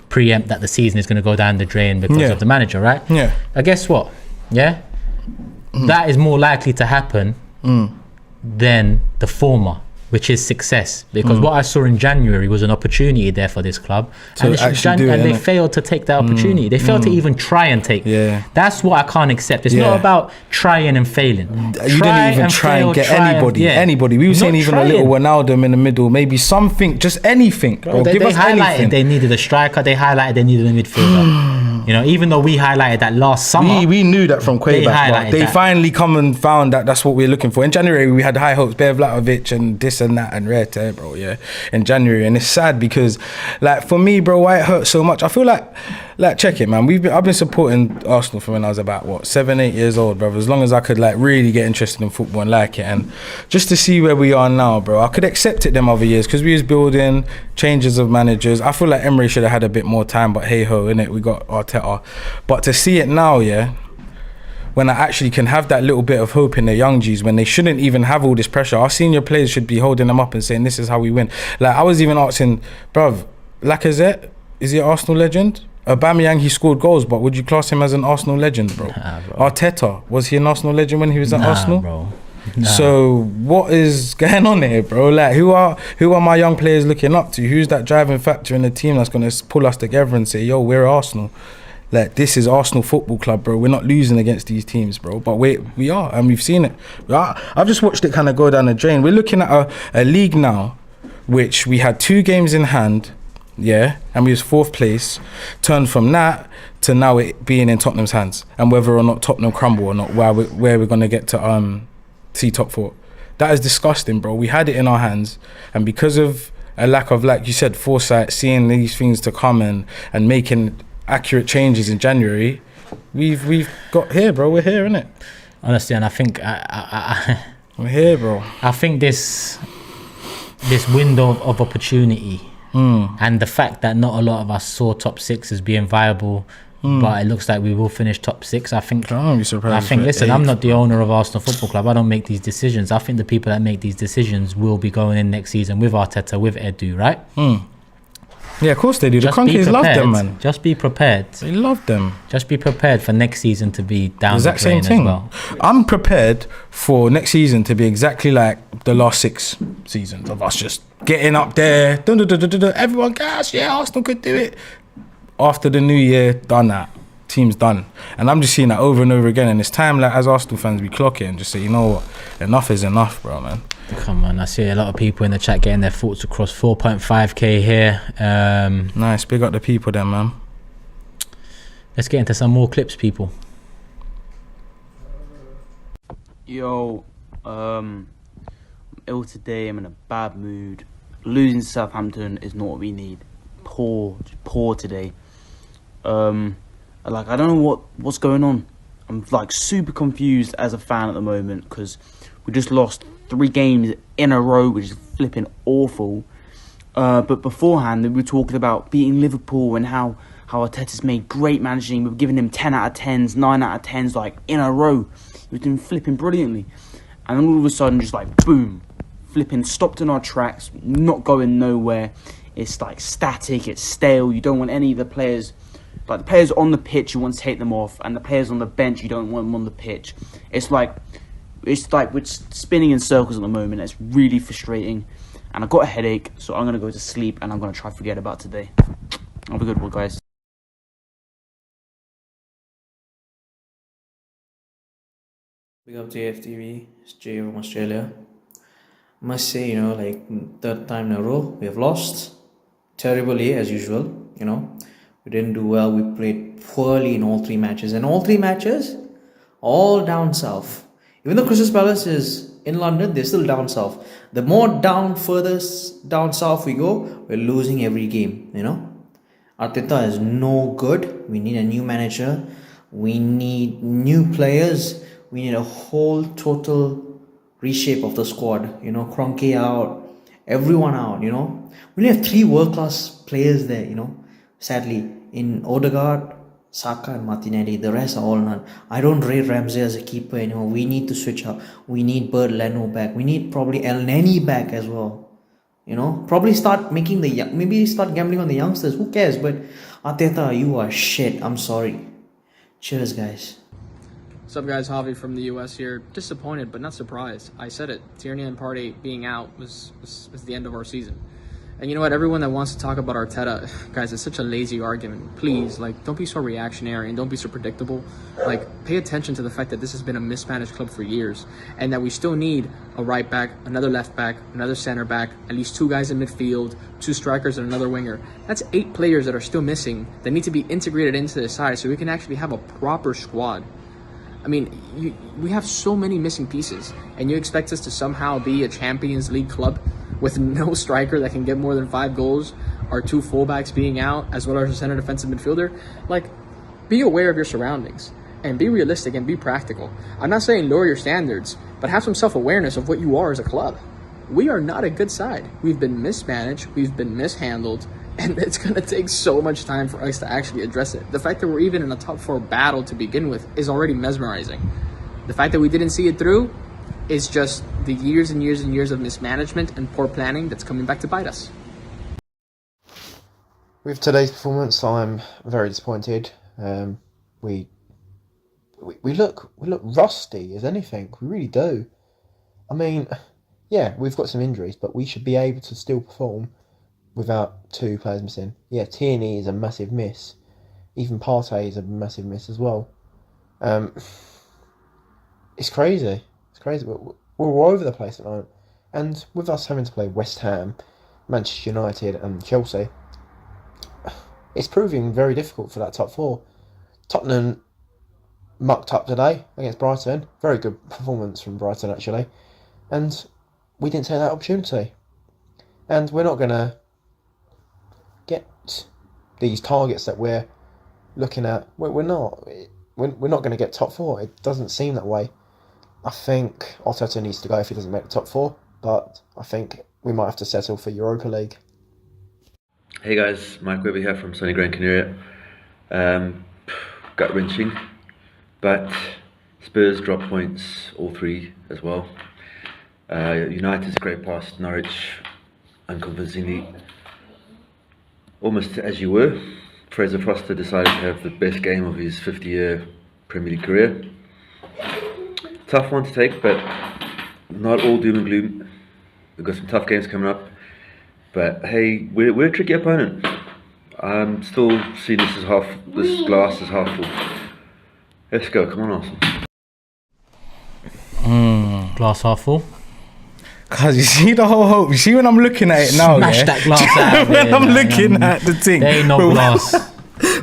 preempt that the season is going to go down the drain because of the manager, right? Yeah. But guess what? Yeah, that is more likely to happen than the former, which is success. Because what I saw in January was an opportunity there for this club, and they failed to take that opportunity. They failed to even try and take. Yeah. That's what I can't accept. It's not about trying and failing. You didn't even try and get anybody. We were saying even a little Wijnaldum in the middle, maybe something, just anything. Bro, they highlighted anything. They needed a striker. They highlighted they needed a midfielder. You know, even though we highlighted that last summer, we knew that from Quayback. They finally come and found that that's what we're looking for. In January, we had high hopes. Bear Vlahovic and this and that and Rare Tear, bro. Yeah, in January, and it's sad because, like, for me, bro, why it hurts so much. I feel like check it, man. I've been supporting Arsenal from when I was about 7-8 years old, bro. As long as I could really get interested in football and like it, and just to see where we are now, bro. I could accept it them other years because we was building changes of managers. I feel like Emery should have had a bit more time, but hey ho, innit? We got Arteta. But to see it now, yeah, when I actually can have that little bit of hope in the young G's when they shouldn't even have all this pressure. Our senior players should be holding them up and saying this is how we win. Like, I was even asking, bruv, Lacazette, is he an Arsenal legend? Aubameyang, he scored goals, but would you class him as an Arsenal legend, bro? Nah, bro. Arteta, was he an Arsenal legend when he was at Arsenal? Bro. So what is going on here, bro? Like, who are my young players looking up to? Who's that driving factor in the team that's going to pull us together and say, yo, we're Arsenal? Like, this is Arsenal Football Club, bro. We're not losing against these teams, bro. But we are, and we've seen it. I've just watched it kind of go down the drain. We're looking at a league now, which we had 2 games in hand, yeah, and we was 4th place. Turned from that to now it being in Tottenham's hands, and whether or not Tottenham crumble or not, where we're going to get to see top 4. That is disgusting, bro. We had it in our hands, and because of a lack of, like you said, foresight, seeing these things to come and making accurate changes in January, we've got here, bro. We're here, innit? Honestly, and I think we're here, bro. I think this window of opportunity and the fact that not a lot of us saw top 6 as being viable, but it looks like we will finish top 6. I think. Listen, I'm not the owner of Arsenal Football Club. I don't make these decisions. I think the people that make these decisions will be going in next season with Arteta, with Edu, right? Yeah, of course they do. The Cronkies love them, man. Just be prepared. They love them. Just be prepared for next season to be down the drain as well. I'm prepared for next season to be exactly like the last 6 seasons of us just getting up there. Everyone, gosh, yeah, Arsenal could do it. After the new year, done that. Team's done. And I'm just seeing that over and over again. And it's time, like, as Arsenal fans, we clock it and just say, you know what, enough is enough, bro, man. Come on, I see a lot of people in the chat getting their thoughts across. 4.5k here. Nice, big up the people then, man. Let's get into some more clips, people. Yo, I'm ill today. I'm in a bad mood. Losing to Southampton is not what we need. Poor today. Like, I don't know what's going on. I'm like super confused as a fan at the moment because we just lost 3 games in a row, which is flipping awful. But beforehand, we were talking about beating Liverpool and how Arteta's made great managing. We were giving him 10 out of 10s, 9 out of 10s, like, in a row. He was doing flipping brilliantly. And then all of a sudden, just like, boom, flipping stopped in our tracks, not going nowhere. It's like static, it's stale. You don't want any of the players, like the players on the pitch, you want to take them off, and the players on the bench, you don't want them on the pitch. It's like we're spinning in circles at the moment. It's really frustrating, and I've got a headache, so I'm gonna go to sleep and I'm gonna try to forget about today. Have a good one, guys. Big up to AFTV. It's Jay from Australia. Must say, you know, like 3rd time in a row we have lost terribly as usual. You know, we didn't do well. We played poorly in all 3 matches, and all 3 matches, all down south. Even though Crystal Palace is in London, they're still down south. The more further down south we go, we're losing every game. You know, Arteta is no good. We need a new manager. We need new players. We need a whole total reshape of the squad. You know, Kroenke out, everyone out. You know, we only have 3 world-class players there. You know, sadly, in Odegaard, Saka and Martinelli, the rest are all none. I don't rate Ramsey as a keeper anymore. We need to switch up. We need Bert Leno back. We need probably El Neni back as well. You know, probably start making maybe start gambling on the youngsters. Who cares? But Arteta, you are shit. I'm sorry. Cheers, guys. What's up, guys? Javi from the US here. Disappointed, but not surprised. I said it. Tierney and Partey being out was the end of our season. And you know what? Everyone that wants to talk about Arteta, guys, it's such a lazy argument. Please, like, don't be so reactionary and don't be so predictable. Like, pay attention to the fact that this has been a mismanaged club for years and that we still need a right back, another left back, another center back, at least 2 guys in midfield, 2 strikers and another winger. That's 8 players that are still missing that need to be integrated into the side so we can actually have a proper squad. I mean, we have so many missing pieces, and you expect us to somehow be a Champions League club with no striker that can get more than 5 goals, our 2 fullbacks being out, as well as a center defensive midfielder? Like, be aware of your surroundings, and be realistic and be practical. I'm not saying lower your standards, but have some self-awareness of what you are as a club. We are not a good side. We've been mismanaged, we've been mishandled, and it's going to take so much time for us to actually address it. The fact that we're even in a top 4 battle to begin with is already mesmerizing. The fact that we didn't see it through is just the years and years and years of mismanagement and poor planning that's coming back to bite us. With today's performance, I'm very disappointed. We look rusty as anything. We really do. I mean, yeah, we've got some injuries, but we should be able to still perform without 2 players missing. Yeah, Tierney is a massive miss. Even Partey is a massive miss as well. It's crazy. It's crazy. We're all over the place at the moment. And with us having to play West Ham, Manchester United and Chelsea, it's proving very difficult for that top 4. Tottenham mucked up today against Brighton. Very good performance from Brighton, actually. And we didn't take that opportunity. And we're not going to get these targets that we're looking at. We're not going to get top 4. It doesn't seem that way. I think Arteta needs to go if he doesn't make the top 4. But I think we might have to settle for Europa League. Hey guys, Mike Webber here from sunny Gran Canaria. Gut wrenching, but Spurs drop points, all 3 as well. United's great past Norwich, unconvincingly, almost as you were. Fraser Foster decided to have the best game of his 50-year Premier League career. Tough one to take, but not all doom and gloom. We've got some tough games coming up, but hey, we're a tricky opponent. I'm still seeing this glass as half full. Let's go, come on, Arsenal. Glass half full. Cause you see the whole hope. You see when I'm looking at it now, Smash that glass out. When I'm looking at the thing, there ain't no glass.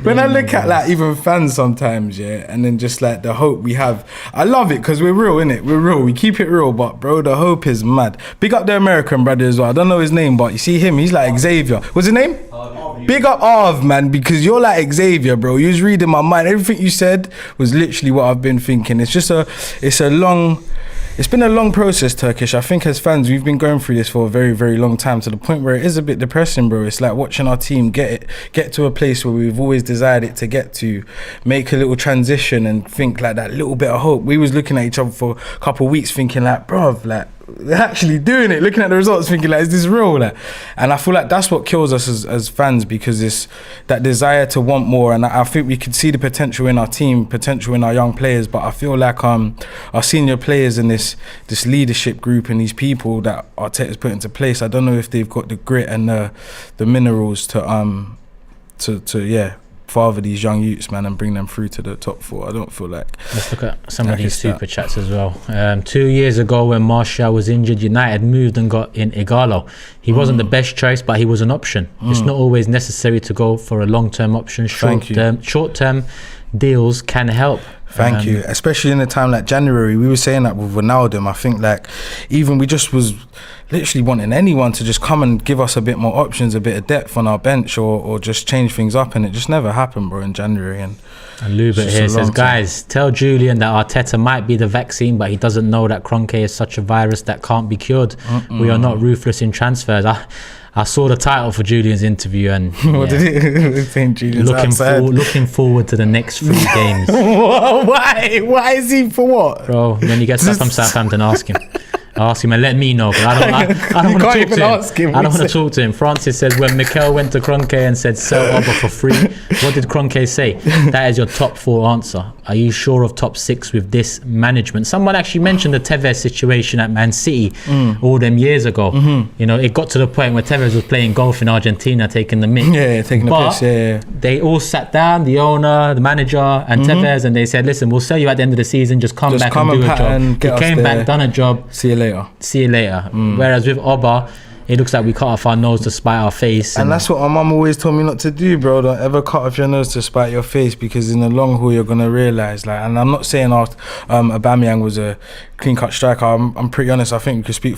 When I look at like even fans sometimes, yeah, and then just like the hope we have, I love it because we're real, innit? We're real. We keep it real, but bro, the hope is mad. Big up the American brother as well. I don't know his name, but you see him, he's like Xavier. What's his name? Big up Arv, man, because you're like Xavier, bro. You was reading my mind. Everything you said was literally what I've been thinking. It's been a long process, Turkish. I think as fans, we've been going through this for a very, very long time, to the point where it is a bit depressing, bro. It's like watching our team get to a place where we've always desired it to get to, make a little transition and think like that little bit of hope. We was looking at each other for a couple of weeks thinking like, bruv, like, they're actually doing it, looking at the results thinking like, is this real? Like, and I feel like that's what kills us as fans, because it's that desire to want more. And I think we could see the potential in our team, potential in our young players, but I feel like our senior players in this leadership group and these people that Arteta's put into place, I don't know if they've got the grit and the minerals to father these young youths, man, and bring them through to the top 4. I don't feel like. Let's look at some of these super chats as well. 2 years ago, when Martial was injured, United moved and got in Igalo. He wasn't the best choice, but he was an option. It's not always necessary to go for a long-term option. Short-term deals can help. Thank you. Especially in a time like January, we were saying that with Ronaldo. I think like even we just was literally wanting anyone to just come and give us a bit more options, a bit of depth on our bench, or just change things up, and it just never happened, bro, in January. And Lubert here says, guys, tell Julian that Arteta might be the vaccine, but he doesn't know that Kroenke is such a virus that can't be cured. We are not ruthless in transfers. I saw the title for Julian's interview, and what did it think? Julian's looking forward to the next 3 games. Why is he for what? Bro, when he gets back from Southampton, ask him and let me know, because I don't want to talk to him. I don't want to talk to him. Francis says, when Mikel went to Kroenke and said sell Oba for free, what did Kroenke say? That is your top 4 answer. Are you sure of top 6 with this management? Someone actually mentioned the Tevez situation at Man City all them years ago. You know, it got to the point where Tevez was playing golf in Argentina, taking the mick. Yeah, taking the piss. Yeah. They all sat down, the owner, the manager, and Tevez, and they said, listen, we'll sell you at the end of the season. Just come back and do a job. He came back, done a job. See you later. Whereas with Oba, it looks like we cut off our nose to spite our face. And that's what my mum always told me not to do, bro. Don't ever cut off your nose to spite your face, because in the long haul you're gonna realise, like, and I'm not saying Aubameyang was a clean-cut striker. I'm pretty honest. I think I could speak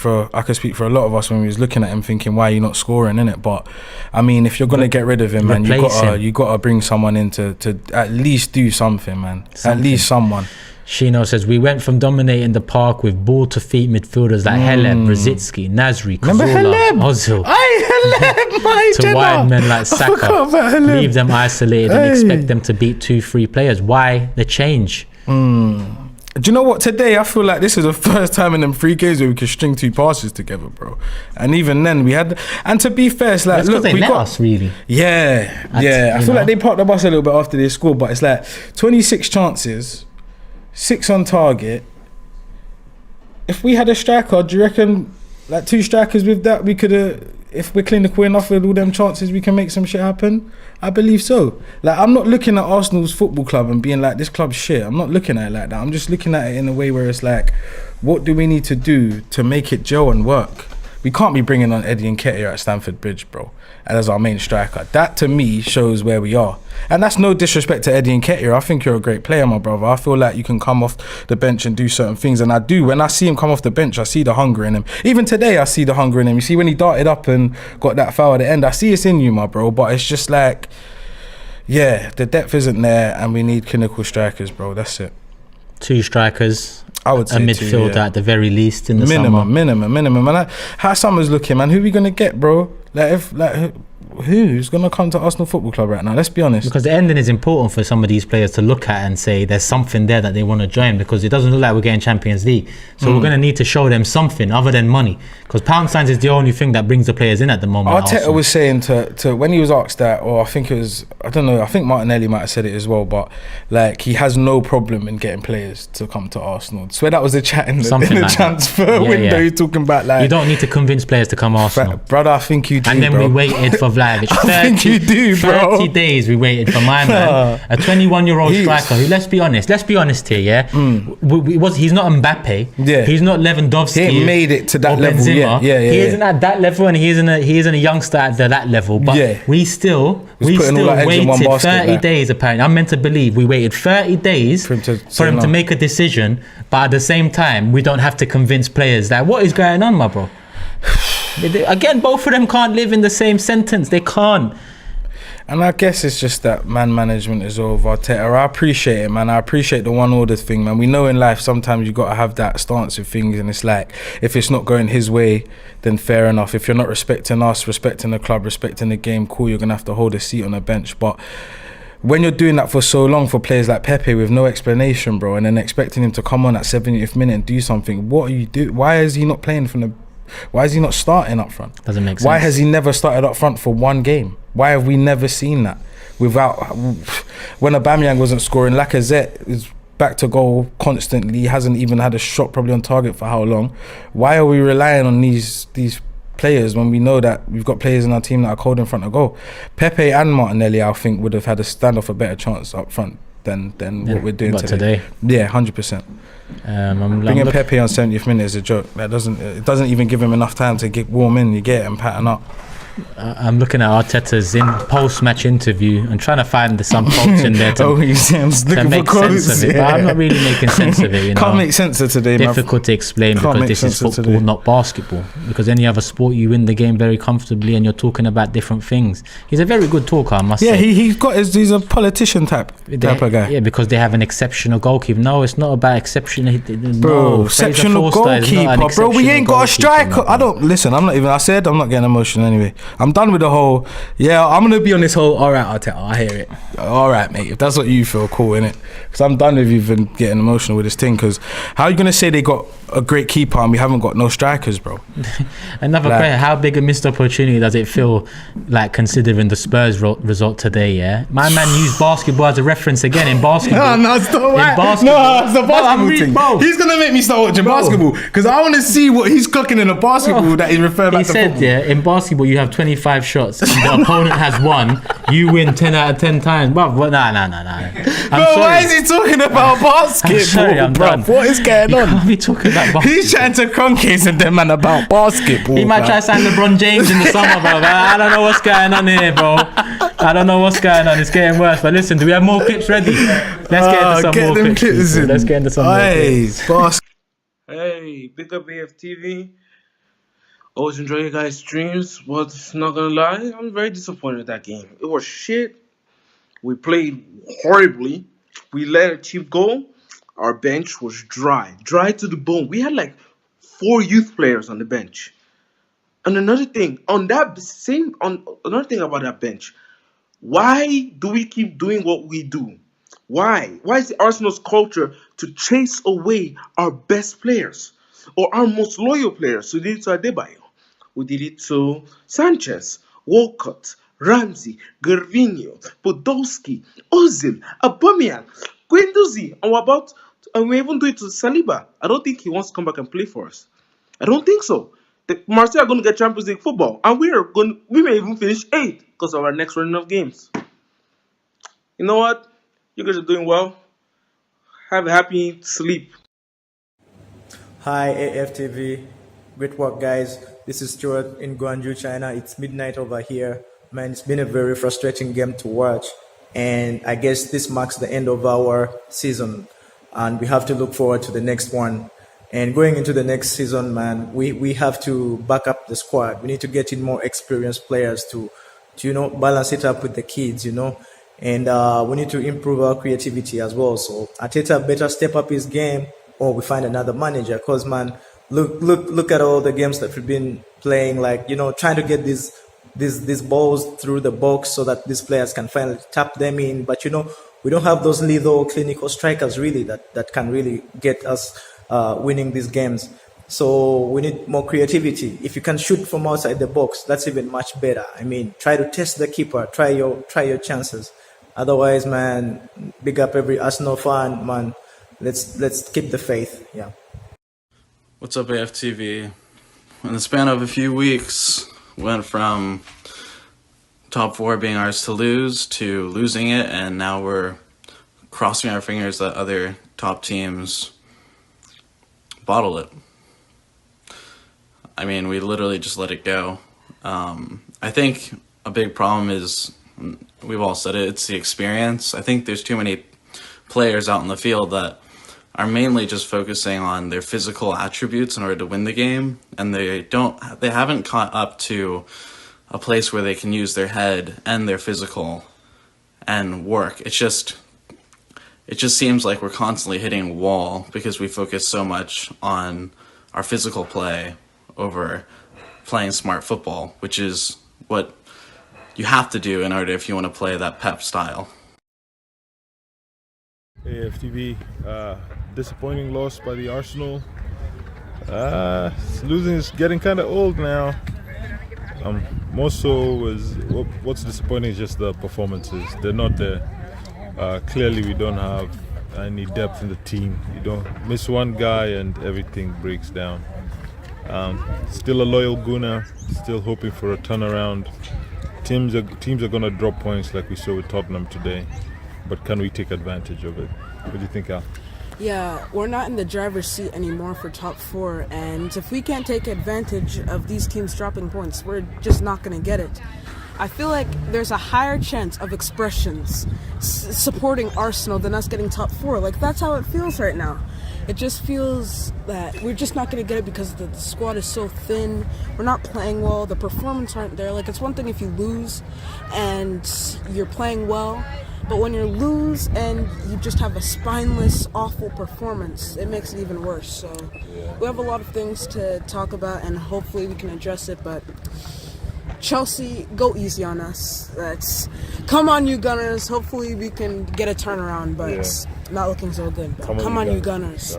for a lot of us when we was looking at him thinking, why are you not scoring, innit? But I mean, if you're gonna get rid of him, man, you gotta bring someone in to at least do something, man. At least someone. Shino says, we went from dominating the park with ball to feet midfielders like Haleb, Brzezinski, Nasri, Cazorla, Ozil, to wide men like Saka. Leave them isolated and expect them to beat 2-3 players. Why the change? Do you know what? Today I feel like this is the first time in them 3 games where we could string 2 passes together, bro. And even then we had, and to be fair, it's like, look, we got us really. Yeah. I feel like they parked the bus a little bit after they scored, but it's like 26 chances, 6 on target, if we had a striker, do you reckon like 2 strikers with that we could have? If we're clinical enough with all them chances, we can make some shit happen. I believe so. Like, I'm not looking at Arsenal's football club and being like, this club's shit. I'm not looking at it like that. I'm just looking at it in a way where it's like, what do we need to do to make it gel and work? We can't be bringing on Eddie Nketiah at Stamford Bridge, bro, as our main striker. That, to me, shows where we are. And that's no disrespect to Eddie Nketiah. I think you're a great player, my brother. I feel like you can come off the bench and do certain things. And I do. When I see him come off the bench, I see the hunger in him. Even today, I see the hunger in him. You see when he darted up and got that foul at the end, I see it's in you, my bro. But it's just like, yeah, the depth isn't there and we need clinical strikers, bro. That's it. 2 strikers. I would say a midfielder at the very least in the minimum. summer. And how summer's looking, man? Who we gonna get, bro? Who's gonna come to Arsenal Football Club right now? Let's be honest. Because the ending is important for some of these players to look at and say there's something there that they want to join, because it doesn't look like we're getting Champions League. So we're going to need to show them something other than money, because pound signs is the only thing that brings the players in at the moment. Arteta was saying to when he was asked that, or I think it was, I don't know, I think Martinelli might have said it as well, but like he has no problem in getting players to come to Arsenal. I swear that was the chat in the like transfer window. You're talking about like, you don't need to convince players to come Arsenal, brother. I think you do. And then we waited for Vlahovic. I think you do, bro. 30 days we waited for my man, a 21-year-old striker who, let's be honest here, yeah. He's not Mbappe. Yeah. He's not Lewandowski. He ain't made it to that level. Yeah. He isn't at that level, and he isn't a youngster at that level. But we still waited 30 days. Apparently, I'm meant to believe we waited 30 days for him to make a decision. But at the same time, we don't have to convince players that what is going on, my bro. Again, both of them can't live in the same sentence. They can't. And I guess it's just that man management is over. Arteta, I appreciate it, man. I appreciate the one order thing, man. We know in life sometimes you got to have that stance with things, and it's like, if it's not going his way, then fair enough. If you're not respecting us, respecting the club, respecting the game, cool, you're going to have to hold a seat on the bench. But when you're doing that for so long for players like Pepe with no explanation, bro, and then expecting him to come on at 70th minute and do something, what are you doing? Why is he not playing from the... Why is he not starting up front? Doesn't make sense. Why has he never started up front for one game? Why have we never seen that? Without, when Aubameyang wasn't scoring, Lacazette is back to goal constantly. He hasn't even had a shot probably on target for how long? Why are we relying on these players when we know that we've got players in our team that are cold in front of goal? Pepe and Martinelli, I think, would have had a standoff a better chance up front than what we're doing today. Yeah, 100%. Bringing Pepe on 70th minute is a joke. It doesn't even give him enough time to get warm in. You get and pattern up. I'm looking at Arteta's post-match interview and trying to find some quotes in there to make sense of it. But I'm not really making sense of it. Can't make sense of today. Difficult to explain because this is football, not basketball. Because any other sport, you win the game very comfortably, and you're talking about different things. He's a very good talker, I must say. Yeah, he's a politician type of guy. Yeah, because they have an exceptional goalkeeper. No, it's not about exceptional. Bro, exceptional goalkeeper, bro. We ain't got a striker. I'm not getting emotional anyway. I'm done with the whole, I'm going to be on this whole, alright Arteta, I hear it. Alright mate, if that's what you feel, cool, innit? Because I'm done with even getting emotional with this thing, because how are you going to say they got a great keeper and we haven't got no strikers, bro? Another question, how big a missed opportunity does it feel like considering the Spurs result today, yeah? My man used basketball as a reference again in basketball. No, it's not right. No, it's the basketball thing. Bro. He's going to make me start watching basketball, because I want to see what he's cooking in the basketball that he's referring back to football. He said, in basketball you have 25 shots and the opponent has 1, you win 10 out of 10 times. Nah. Bro, why is he talking about basketball, bro? What is going on? You can't be talking about basketball. He's trying to concave and them man about basketball. He might try to sign LeBron James in the summer, bro. I don't know what's going on here, bro. I don't know what's going on. It's getting worse. But listen, do we have more clips ready? Let's get into some more clips. Let's get into some more clips. Hey, big up AFTV. Always enjoy your guys' streams, but not gonna lie, I'm very disappointed with that game. It was shit. We played horribly. We let a cheap goal. Our bench was dry to the bone. We had like 4 youth players on the bench. And another thing about that bench, why do we keep doing what we do? Why? Why is the Arsenal's culture to chase away our best players or our most loyal players? So we did it to Adebayo. We did it to Sanchez, Walcott, Ramsey, Gervinho, Podolski, Ozil, Aubameyang, Guendouzi, and we're about and we even do it to Saliba. I don't think he wants to come back and play for us. I don't think so. Marseille are going to get Champions League football, and we may even finish 8th because of our next running of games. You know what? You guys are doing well. Have a happy sleep. Hi, AFTV. Great work, guys. This is Stuart in Guangzhou, China. It's midnight over here. Man, it's been a very frustrating game to watch. And I guess this marks the end of our season. And we have to look forward to the next one. And going into the next season, man, we have to back up the squad. We need to get in more experienced players to balance it up with the kids, And we need to improve our creativity as well. So Arteta better step up his game, or we find another manager. Because, man, look at all the games that we've been playing, like, trying to get these balls through the box so that these players can finally tap them in. But, we don't have those lethal clinical strikers really that can really get us winning these games. So we need more creativity. If you can shoot from outside the box, that's even much better. I mean, try to test the keeper, try your chances. Otherwise, man, big up every Arsenal fan, man. Let's keep the faith. Yeah. What's up, AFTV? In the span of a few weeks, went from top 4 being ours to lose to losing it, and now we're crossing our fingers that other top teams bottle it. I mean, we literally just let it go. I think a big problem is, we've all said it, it's the experience. I think there's too many players out in the field that are mainly just focusing on their physical attributes in order to win the game, and they haven't caught up to a place where they can use their head and their physical and work. It just seems like we're constantly hitting a wall because we focus so much on our physical play over playing smart football, which is what you have to do in order if you want to play that Pep style. AFTV, disappointing loss by the Arsenal. Losing is getting kind of old now. More so what's disappointing is just the performances. They're not there. Clearly we don't have any depth in the team. You don't miss one guy and everything breaks down. Still a loyal Gunnar, still hoping for a turnaround. Teams are going to drop points like we saw with Tottenham today, but can we take advantage of it? What do you think, Al? Yeah, we're not in the driver's seat anymore for top 4, and if we can't take advantage of these teams dropping points, we're just not going to get it. I feel like there's a higher chance of expressions supporting Arsenal than us getting top 4. Like, that's how it feels right now. It just feels that we're just not going to get it because the squad is so thin. We're not playing well. The performance aren't there. Like, it's one thing if you lose and you're playing well, but when you lose and you just have a spineless, awful performance, it makes it even worse. So we have a lot of things to talk about, and hopefully we can address it, but Chelsea, go easy on us. Come on, you Gunners. Hopefully we can get a turnaround, but it's not looking so good. Come on, you Gunners.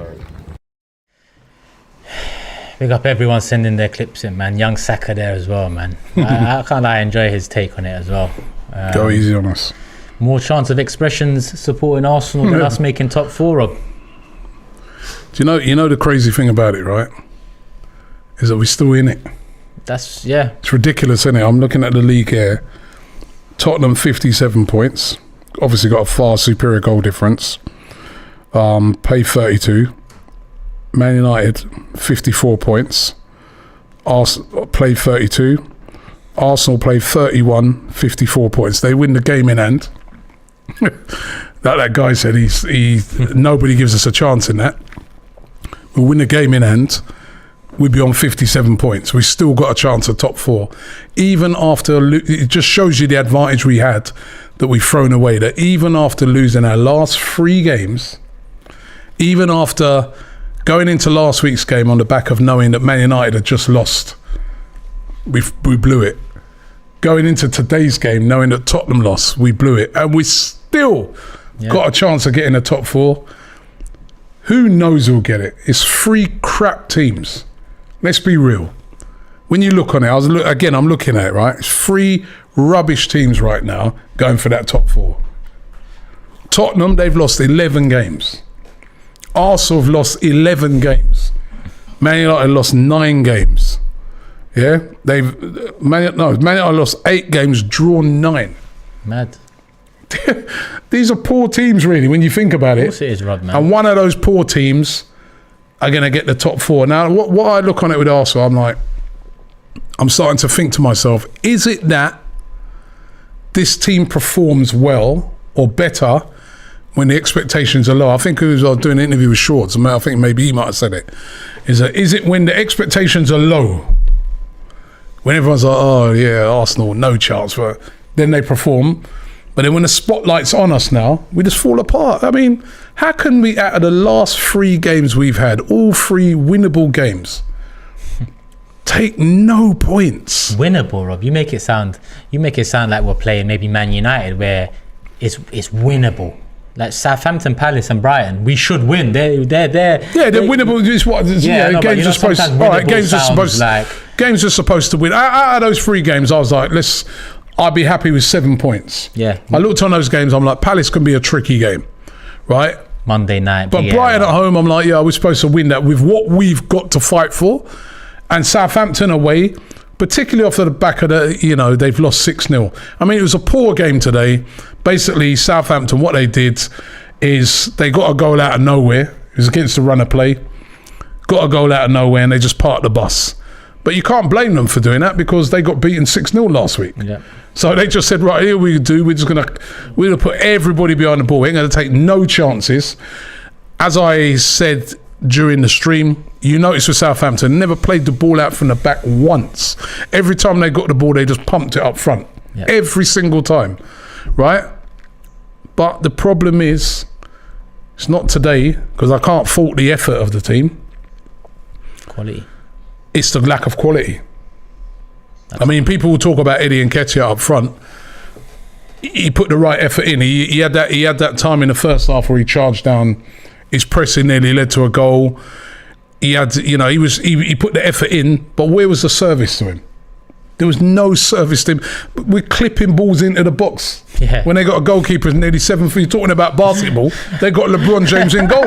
Big up everyone sending their clips in, man. Young Saka there as well, man. I can't lie, I enjoy his take on it as well. Go easy on us. More chance of expressions supporting Arsenal than us making top 4, Rob. Do you know the crazy thing about it, right? Is that we're still in it. It's ridiculous, isn't it? I'm looking at the league here. Tottenham 57 points. Obviously got a far superior goal difference. Paid 32. Man United 54 points. Arsenal played 32. Arsenal played 31, 54 points. They win the game in hand. that guy said nobody gives us a chance in that. We'll win the game in hand. We'd be on 57 points. We still got a chance at top 4. Even after, it just shows you the advantage we had that we've thrown away. That even after losing our last 3 games, even after going into last week's game on the back of knowing that Man United had just lost, we blew it. Going into today's game, knowing that Tottenham lost, we blew it. And we still got a chance of getting a top 4. Who knows who'll get it? It's 3 crap teams. Let's be real. When you look on it, I'm looking at it, right? It's 3 rubbish teams right now going for that top 4. Tottenham, they've lost 11 games. Arsenal have lost 11 games. Man United lost 9 games. Yeah, Man United lost 8 games, drawn 9. Mad. These are poor teams, really, when you think about it. Of course it is, Rob, man. And one of those poor teams are going to get the top 4. Now, what I look on it with Arsenal, I'm starting to think to myself, is it that this team performs well or better when the expectations are low? I think I was doing an interview with Shorts, I think maybe he might have said it. Is it when the expectations are low? When everyone's like, oh yeah, Arsenal, no chance, but then they perform. But then when the spotlight's on us now, we just fall apart. I mean, how can we, out of the last 3 games we've had, all 3 winnable games, take no points? Winnable, Rob. You make it sound like we're playing maybe Man United, where it's winnable. Like Southampton, Palace, and Brighton, we should win. They're winnable. Is what? Games are supposed. All right, games are supposed to win. Out of those 3 games, I was like, I'd be happy with 7 points. Yeah. I looked on those games. I'm like, Palace can be a tricky game, right? Monday night. But Brighton at home, I'm like, yeah, we're supposed to win that with what we've got to fight for. And Southampton away, particularly off the back of they've lost 6-0. I mean, it was a poor game today. Basically, Southampton, what they did is they got a goal out of nowhere. It was against the run of play. Got a goal out of nowhere and they just parked the bus. But you can't blame them for doing that because they got beaten 6-0 last week. Yeah. So they just said, right, here we do. We're gonna put everybody behind the ball. We're going to take no chances. As I said during the stream, you notice with Southampton, never played the ball out from the back once. Every time they got the ball, they just pumped it up front. Yeah. Every single time, right? But the problem is, it's not today, because I can't fault the effort of the team. Quality. It's the lack of quality. I mean, people will talk about Eddie Nketiah up front. He put the right effort in. He had that time in the first half where he charged down. His pressing nearly led to a goal. He put the effort in, but where was the service to him? There was no service to him. We're clipping balls into the box. Yeah. When they got a goalkeeper nearly 7 feet, talking about basketball, they got LeBron James in goal.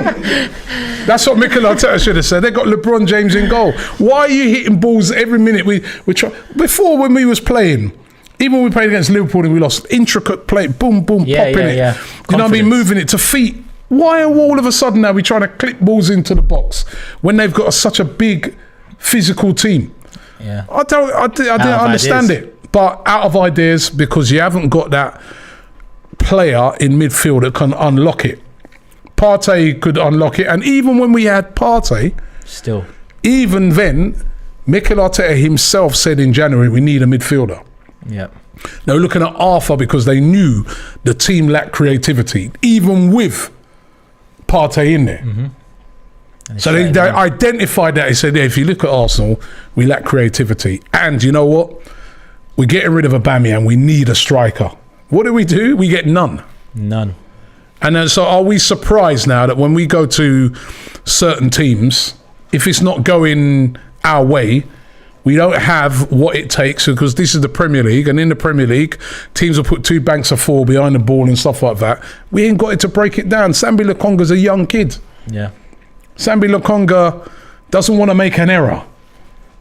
That's what Mikel Arteta should have said. They got LeBron James in goal. Why are you hitting balls every minute? We try. Before, when we was playing, even when we played against Liverpool and we lost, intricate play, boom, boom, popping it. Yeah. You know what I mean? Moving it to feet. Why are all of a sudden now we trying to clip balls into the box when they've got such a big physical team? Yeah. I didn't understand it. But out of ideas, because you haven't got that player in midfield that can unlock it. Partey could unlock it, and even when we had Partey, still, even then, Mikel Arteta himself said in January, we need a midfielder. Yeah. They were looking at Arthur because they knew the team lacked creativity, even with Partey in there. Mm-hmm. So they identified that. They said, yeah, if you look at Arsenal, we lack creativity. And you know what? We're getting rid of Aubameyang. We need a striker. What do? We get none. None. And then, so are we surprised now that when we go to certain teams, if it's not going our way, we don't have what it takes, because this is the Premier League, and in the Premier League, teams will put 2 banks of 4 behind the ball and stuff like that. We ain't got it to break it down. Sambi Lokonga's a young kid. Yeah. Sambi Lokonga doesn't want to make an error.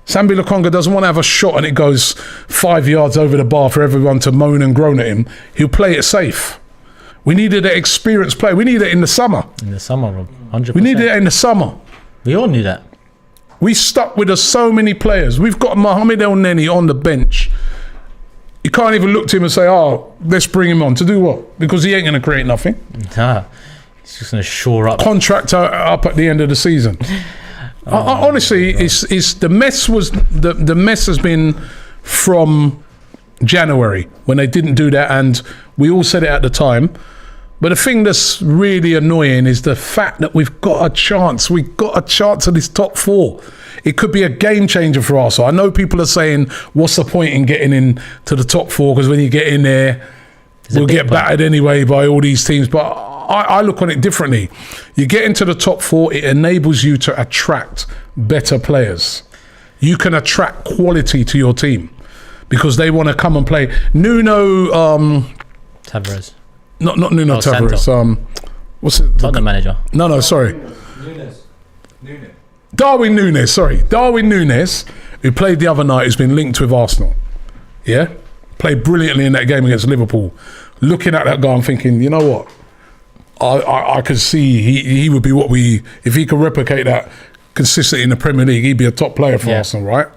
Sambi Lokonga doesn't want to have a shot and it goes 5 yards over the bar for everyone to moan and groan at him. He'll play it safe. We needed an experienced player. We needed it in the summer. In the summer, Rob. 100%. We needed it in the summer. We all knew that. We stuck with so many players. We've got Mohamed El Neni on the bench. You can't even look to him and say, oh, let's bring him on. To do what? Because he ain't going to create nothing. Nah. He's just going to shore up. Contract up at the end of the season. Honestly, it's the mess was the mess has been from January when they didn't do that, and we all said it at the time. But the thing that's really annoying is the fact that we've got a chance. We've got a chance of this top 4. It could be a game changer for us. So I know people are saying, what's the point in getting in to the top 4? Because when you get in there, we'll get battered anyway by all these teams. But I look on it differently. You get into the top 4, it enables you to attract better players. You can attract quality to your team because they want to come and play. Nuno Tavares. Not Nuno Tavares. What's it? Tottenham manager. No, sorry. Darwin Núñez, who played the other night, has been linked with Arsenal. Yeah? Played brilliantly in that game against Liverpool. Looking at that guy, I'm thinking, you know what? I could see he would be if he could replicate that consistently in the Premier League, he'd be a top player for Arsenal, right?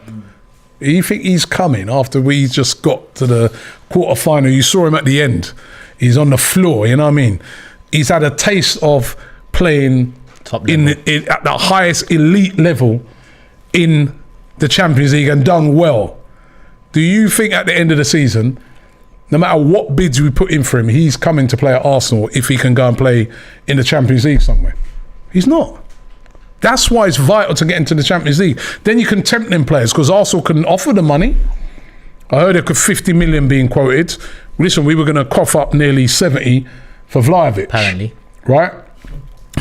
You think he's coming after we just got to the quarter-final? You saw him at the end. He's on the floor, you know what I mean? He's had a taste of playing at the highest elite level in the Champions League and done well. Do you think at the end of the season, no matter what bids we put in for him, he's coming to play at Arsenal if he can go and play in the Champions League somewhere? He's not. That's why it's vital to get into the Champions League. Then you can tempt them players because Arsenal can offer the money. I heard there could 50 million being quoted. Listen, we were going to cough up nearly 70 for Vlahovic. Apparently. Right?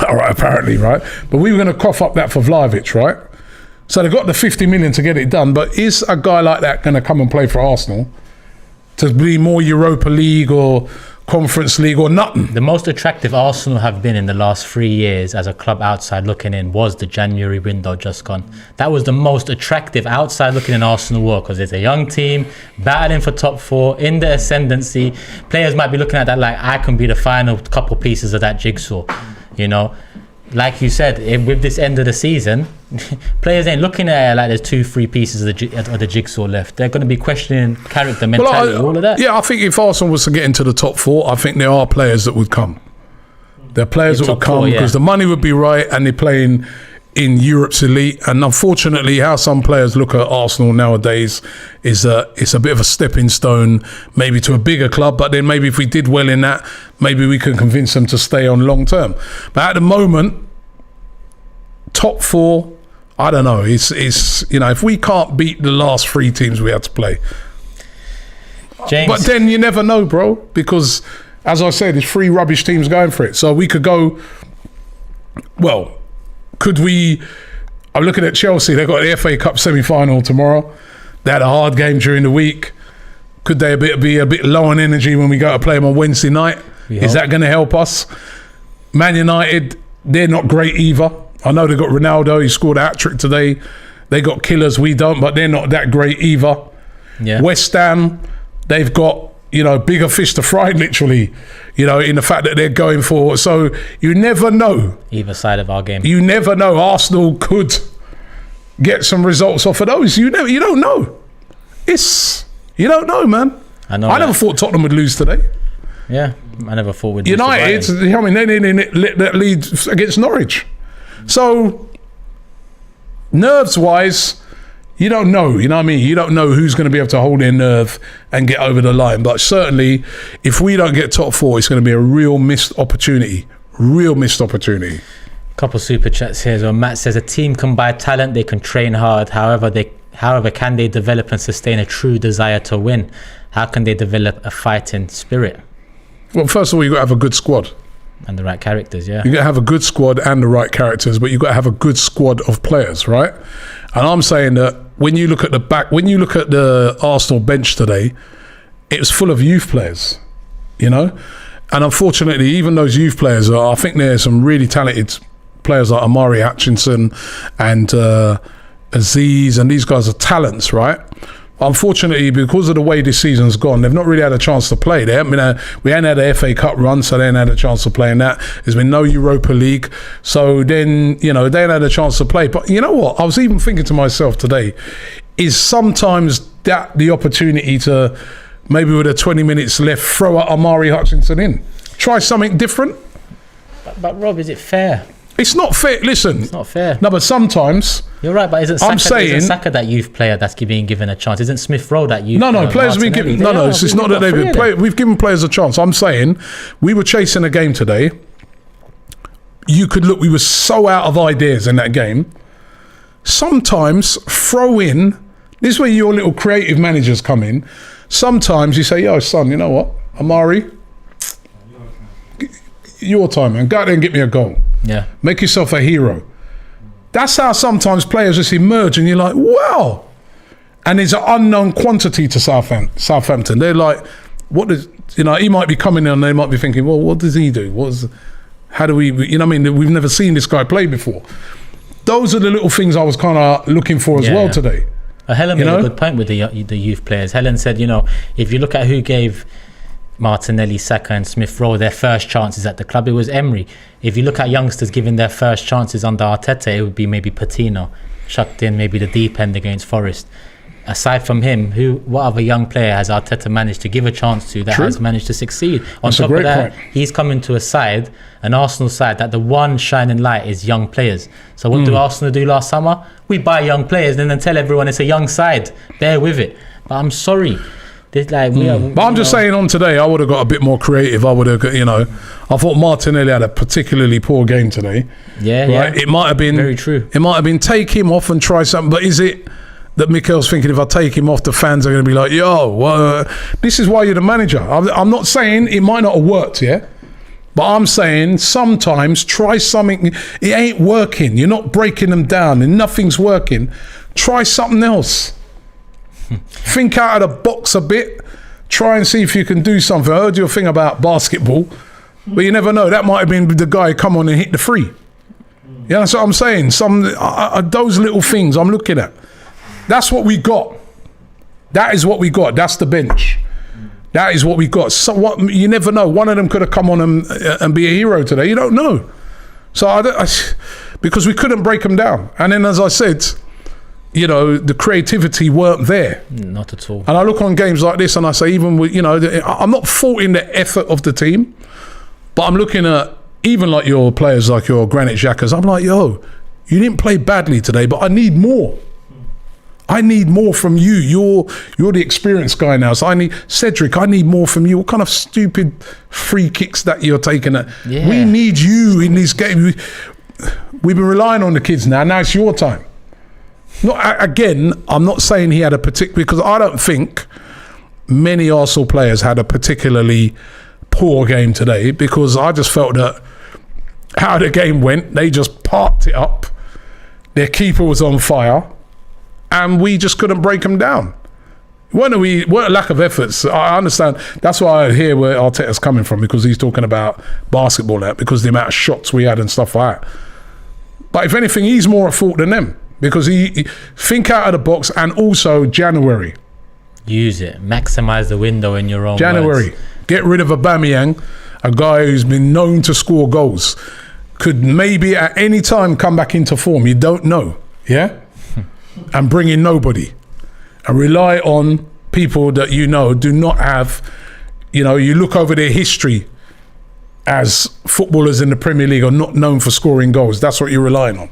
All right, apparently, right? But we were going to cough up that for Vlahovic, right? So they got the 50 million to get it done. But is a guy like that going to come and play for Arsenal to be more Europa League or Conference League or nothing? The most attractive Arsenal have been in the last 3 years as a club outside looking in was the January window just gone. That was the most attractive outside looking in Arsenal work because it's a young team battling for top 4 in the ascendancy. Players might be looking at that like, I can be the final couple pieces of that jigsaw, you know. Like you said, with this end of the season, players ain't looking at it like there's 2-3 pieces of the jigsaw left. They're going to be questioning character, mentality, all of that. Yeah, I think if Arsenal was to get into the top 4, I think there are players that would come. There are players that would come because the money would be right and they're playing in Europe's elite. And unfortunately, how some players look at Arsenal nowadays is it's a bit of a stepping stone, maybe to a bigger club. But then maybe if we did well in that, maybe we can convince them to stay on long term. But at the moment, top 4, I don't know. It's you know, if we can't beat the last 3 teams we had to play, James. But then you never know, bro, because as I said, there's 3 rubbish teams going for it. So we could go. Well, could we? I'm looking at Chelsea. They've got the FA Cup semi-final tomorrow. They had a hard game during the week. Could they be a bit low on energy when we go to play them on Wednesday night? Is that going to help us? Man United, they're not great either. I know they've got Ronaldo. He scored a hat-trick today. They got killers. We don't, but they're not that great either. Yeah. West Ham, they've got, you know, bigger fish to fry, literally, you know, in the fact that they're going for. So you never know. Either side of our game. You never know. Arsenal could get some results off of those. You don't know. You don't know, man. I never thought Tottenham would lose today. Yeah, I never thought we'd United, I mean, they didn't let that lead against Norwich. So, nerves-wise, you don't know, you know what I mean? You don't know who's going to be able to hold their nerve and get over the line. But certainly, if we don't get top 4, it's going to be a real missed opportunity. Real missed opportunity. Couple super chats here. So Matt says, a team can buy talent, they can train hard. However, can they develop and sustain a true desire to win? How can they develop a fighting spirit? Well, first of all, you've got to have a good squad. And the right characters, yeah. You got to have a good squad and the right characters, but you've got to have a good squad of players, right? And I'm saying that when you look at the Arsenal bench today, it was full of youth players, you know? And unfortunately, even those youth players I think there's some really talented players like Amari Hutchinson and Aziz, and these guys are talents, right? Unfortunately, because of the way this season's gone, they've not really had a chance to play. We hadn't had an FA Cup run, so they hadn't had a chance to play in that. There's been no Europa League, so then, you know, they hadn't had a chance to play. But you know what? I was even thinking to myself today, is sometimes that the opportunity to, maybe with 20 minutes left, throw out Amari Hutchinson in. Try something different. But Rob, is it fair? It's not fair. Listen. It's not fair. No, but sometimes... You're right, but isn't Saka that youth player that's being given a chance? Isn't Smith Rowe that youth player? Players have been given... No, it's not that we've given players a chance. I'm saying, we were chasing a game today. You could look, we were so out of ideas in that game. Sometimes throw in... This is where your little creative managers come in. Sometimes you say, yo, son, you know what? Amari, your time, man. Go out there and get me a goal. Yeah. Make yourself a hero. That's how sometimes players just emerge and you're like, wow. And there's an unknown quantity to Southampton. They're like, what does, you know, he might be coming in and they might be thinking, well, what does he do? How do we, you know what I mean? We've never seen this guy play before. Those are the little things I was kind of looking for as well today. Helen made a good point with the youth players. Helen said, if you look at who gave Martinelli, Saka and Smith Rowe their first chances at the club, it was Emery. If you look at youngsters giving their first chances under Arteta, it would be maybe Patino, chucked in maybe the deep end against Forest. Aside from him, what other young player has Arteta managed to give a chance to that has managed to succeed? On top of that, he's coming to an Arsenal side, that the one shining light is young players. So what do Arsenal do last summer? We buy young players and then tell everyone it's a young side. Bear with it. But I'm sorry. But I'm just saying, on today, I would have got a bit more creative. I would have, I thought Martinelli had a particularly poor game today. Yeah. It might have been very true. It might have been take him off and try something. But is it that Mikel's thinking if I take him off, the fans are going to be like, this is why you're the manager? I'm not saying it might not have worked, but I'm saying sometimes try something. It ain't working. You're not breaking them down and nothing's working. Try something else. Think out of the box a bit. Try and see if you can do something. I heard your thing about basketball, but you never know. That might have been the guy who come on and hit the free. Yeah, that's what I'm saying. Those little things I'm looking at. That's what we got. That is what we got. That's the bench. That is what we got. So what, you never know. One of them could have come on and be a hero today. You don't know. So because we couldn't break them down. And then, as I said, the creativity weren't there. Not at all. And I look on games like this and I say, even with, I'm not faulting the effort of the team, but I'm looking at even like your players, like your Granit Xhakas. I'm like, you didn't play badly today, but I need more. I need more from you. You're the experienced guy now. So I need Cedric. I need more from you. What kind of stupid free kicks that you're taking? We need you in this game. We've been relying on the kids now. Now it's your time. Again, I'm not saying he had a particular, because I don't think many Arsenal players had a particularly poor game today, because I just felt that how the game went, they just parked it up. Their keeper was on fire. And we just couldn't break them down. Weren't a lack of efforts. I understand. That's why I hear where Arteta's coming from, because he's talking about basketball now, because the amount of shots we had and stuff like that. But if anything, he's more at fault than them, because he think out of the box, and also January. Use it. Maximise the window in your own January. words. Get rid of Aubameyang, a guy who's been known to score goals. Could maybe at any time come back into form. You don't know. Yeah? And bring in nobody and rely on people that do not have, you look over their history as footballers in the Premier League are not known for scoring goals. That's what you're relying on.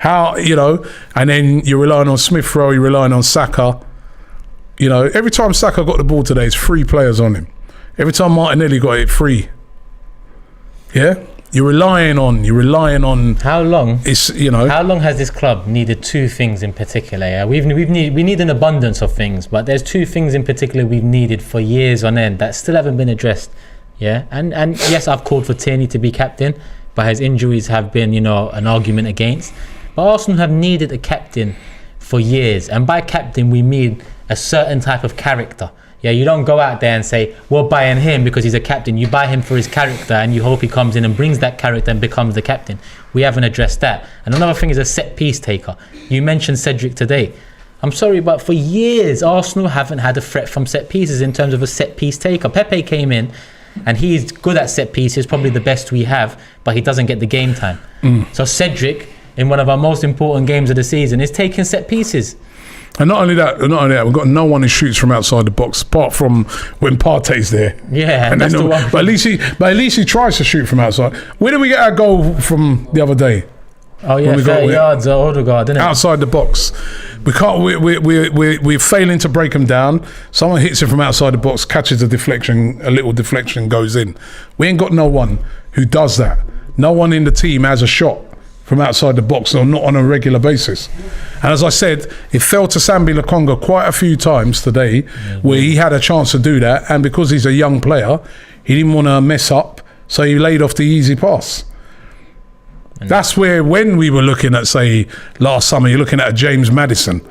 And then you're relying on Smith Rowe, you're relying on Saka. Every time Saka got the ball today, it's 3 players on him. Every time Martinelli got it, 3. Yeah? You're relying on. How long? How long has this club needed 2 things in particular? Yeah? We need an abundance of things, but there's 2 things in particular we've needed for years on end that still haven't been addressed. Yeah, and yes, I've called for Tierney to be captain, but his injuries have been an argument against. But Arsenal have needed a captain for years, and by captain we mean a certain type of character. Yeah, you don't go out there and say, we're buying him because he's a captain. You buy him for his character and you hope he comes in and brings that character and becomes the captain. We haven't addressed that. And another thing is a set piece taker. You mentioned Cedric today. I'm sorry, but for years, Arsenal haven't had a threat from set pieces in terms of a set piece taker. Pepe came in and he's good at set pieces, probably the best we have, but he doesn't get the game time. So Cedric, in one of our most important games of the season, is taking set pieces. And not only that, we've got no one who shoots from outside the box, apart from when Partey's there. Yeah, and that's the one. But at least he tries to shoot from outside. Where did we get our goal from the other day? Oh yeah, 30 yards or Odegaard, didn't it? Outside the box. We can't. We're failing to break them down. Someone hits it from outside the box, catches a deflection, a little deflection goes in. We ain't got no one who does that. No one in the team has a shot from outside the box, or not on a regular basis. And as I said, it fell to Sambi Lokonga quite a few times today, where he had a chance to do that, and because he's a young player, he didn't want to mess up, so he laid off the easy pass. That's where, when we were looking at, say, last summer, you're looking at a James Maddison,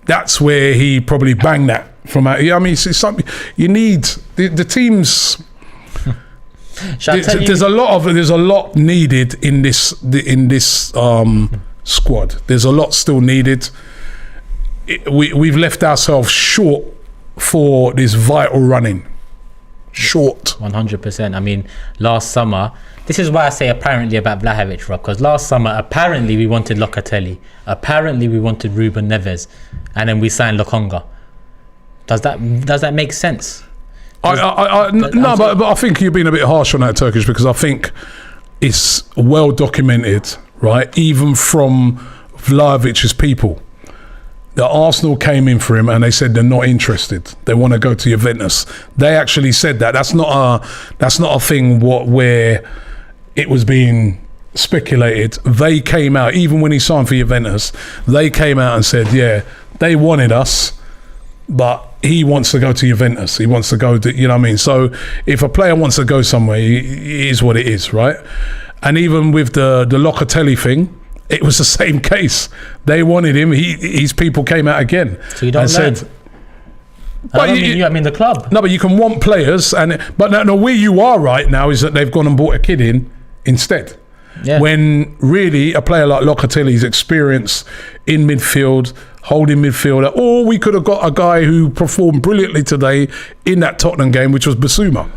that's where he probably banged that from out. I mean, it's something you need. The teams, There's a lot needed in this squad. There's a lot still needed. We've left ourselves short for this vital running. Short. 100%. I mean, last summer, this is why I say apparently about Vlahovic, Rob, because last summer apparently we wanted Locatelli, apparently we wanted Ruben Neves, and then we signed Lokonga. Does that make sense? But I think you're being a bit harsh on that, Turkish, because I think it's well documented, right? Even from Vlahovic's people, that Arsenal came in for him and they said they're not interested. They want to go to Juventus. They actually said that. That's not a thing where it was being speculated. They came out, even when he signed for Juventus, they came out and said, yeah, they wanted us, but he wants to go to Juventus. He wants to go to, you know what I mean? So if a player wants to go somewhere, it is what it is, right? And even with the Locatelli thing, it was the same case. They wanted him. His people came out again. So you don't and learn. said, I mean the club. No, but you can want players, but no, where you are right now is that they've gone and bought a kid in instead. Yeah. When really a player like Locatelli's experience in midfield, holding midfielder, or we could have got a guy who performed brilliantly today in that Tottenham game, which was Basuma.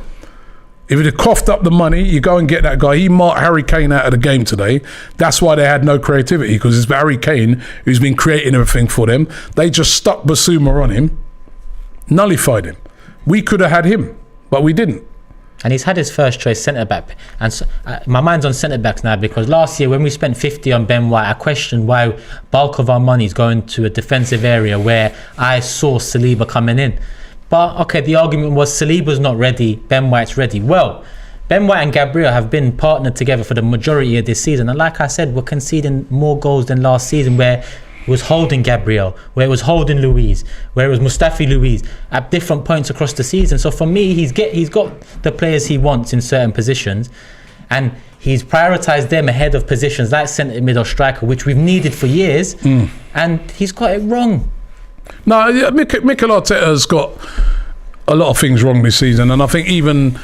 If it had coughed up the money, you go and get that guy. He marked Harry Kane out of the game today. That's why they had no creativity, because it's Harry Kane who's been creating everything for them. They just stuck Basuma on him, nullified him. We could have had him, but we didn't. And he's had his first choice centre-back. And so, my mind's on centre-backs now, because last year when we spent 50 on Ben White, I questioned why bulk of our money is going to a defensive area where I saw Saliba coming in. But, okay, the argument was Saliba's not ready, Ben White's ready. Well, Ben White and Gabriel have been partnered together for the majority of this season. And like I said, we're conceding more goals than last season, where it was holding Gabriel, where it was holding Luiz, where it was Mustafi Luiz at different points across the season. So for me, he's got the players he wants in certain positions, and he's prioritised them ahead of positions like centre mid or striker, which we've needed for years, and he's got it wrong. No, Mikel Arteta's got a lot of things wrong this season, and I think even,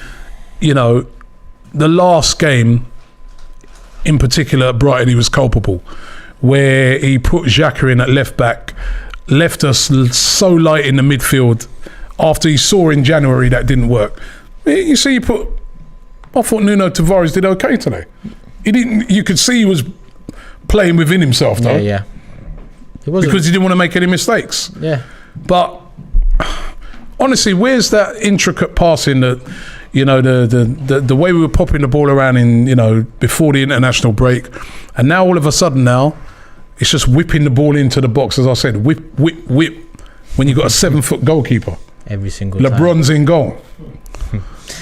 you know, the last game in particular at Brighton, he was culpable, where he put Xhaka in at left back, left us so light in the midfield after he saw in January that didn't work. You see, I thought Nuno Tavares did okay today. He didn't. You could see he was playing within himself, though. Yeah. Because he didn't want to make any mistakes. Yeah. But honestly, where's that intricate passing that, you know, the way we were popping the ball around in, you know, before the international break, and now all of a sudden now it's just whipping the ball into the box, as I said, whip, when you've got a 7-foot goalkeeper. Every single time. LeBron's in goal.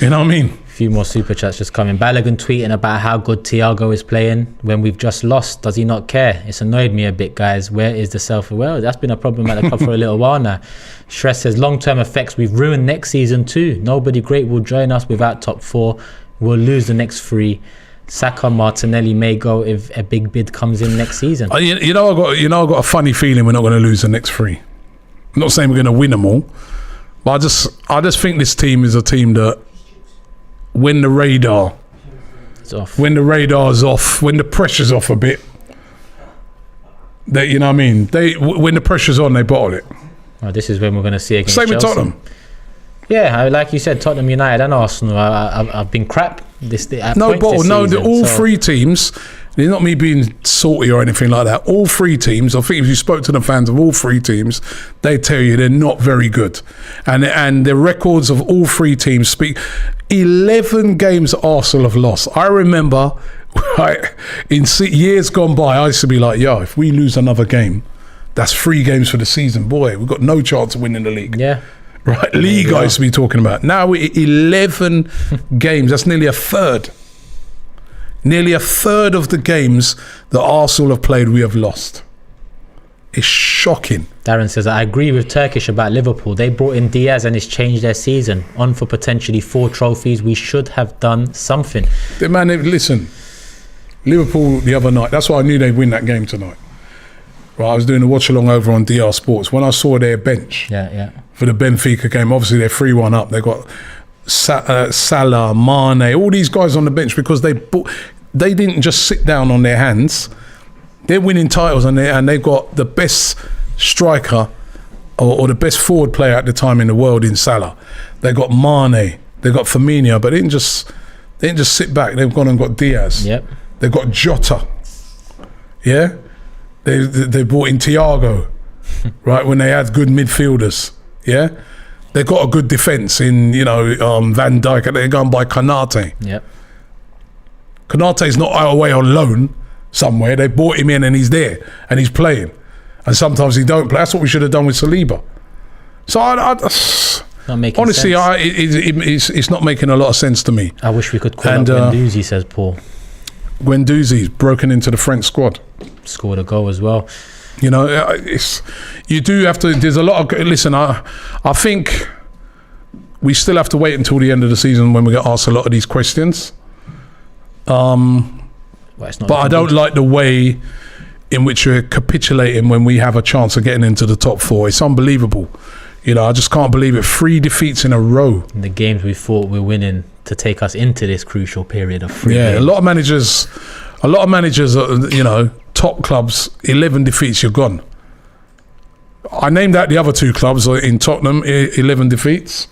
You know what I mean? A few more super chats just coming. Balogun tweeting about how good Thiago is playing when we've just lost. Does he not care? It's annoyed me a bit, guys. Where is the self-aware? That's been a problem at the club for a little while now. Shress says, long-term effects, we've ruined next season too. Nobody great will join us without top 4. We'll lose the next 3. Saka, Martinelli may go if a big bid comes in next season. I got a funny feeling we're not going to lose the next 3. I'm not saying we're going to win them all, but I just think this team is a team that, when the radar's off, when the pressure's off a bit, you know what I mean? When the pressure's on, they bottle it. Oh, this is when we're going to see against Same Chelsea. with Tottenham. Yeah, like you said, Tottenham, United and Arsenal I've been crap. All 3 teams, it's not me being salty or anything like that. All 3 teams, I think if you spoke to the fans of all 3 teams, they tell you they're not very good. And the records of all 3 teams speak. 11 games Arsenal have lost. I remember in years gone by, I used to be like, yo, if we lose another game, that's 3 games for the season. Boy, we've got no chance of winning the league. Yeah. Right, league I used to be talking about. Now we're 11 games. That's nearly a third. Nearly a third of the games that Arsenal have played, we have lost. It's shocking. Darren says, I agree with Turkish about Liverpool. They brought in Diaz and it's changed their season. On for potentially 4 trophies. We should have done something. Man, listen, Liverpool the other night, that's why I knew they'd win that game tonight. Right, I was doing a watch along over on DR Sports. When I saw their bench for the Benfica game, obviously they're 3-1 up. They've got Salah, Mane, all these guys on the bench because they didn't just sit down on their hands. They're winning titles and they've got the best striker or the best forward player at the time in the world in Salah. They got Mane, they got Firmino, but they didn't just sit back. They've gone and got Diaz. Yep. They've got Jota. Yeah. They brought in Thiago, right, when they had good midfielders. Yeah. They've got a good defence in, Van Dijk. They're going by Konate. Yep. Konate's not away on loan somewhere. They brought him in and he's there and he's playing. And sometimes he don't play. That's what we should have done with Saliba. So not making honestly, sense. It's not making a lot of sense to me. I wish we could call up Guendouzi, says Paul. Guendouzi's broken into the French squad. Scored a goal as well. You do have to. There's a lot of. Listen, I think we still have to wait until the end of the season when we get asked a lot of these questions. But I don't like the way in which we're capitulating when we have a chance of getting into the top 4. It's unbelievable. I just can't believe it. 3 defeats in a row. In the games we thought we were winning to take us into this crucial period of 3 games. A lot of managers, top clubs, 11 defeats, you're gone. I named out the other 2 clubs in Tottenham, 11 defeats.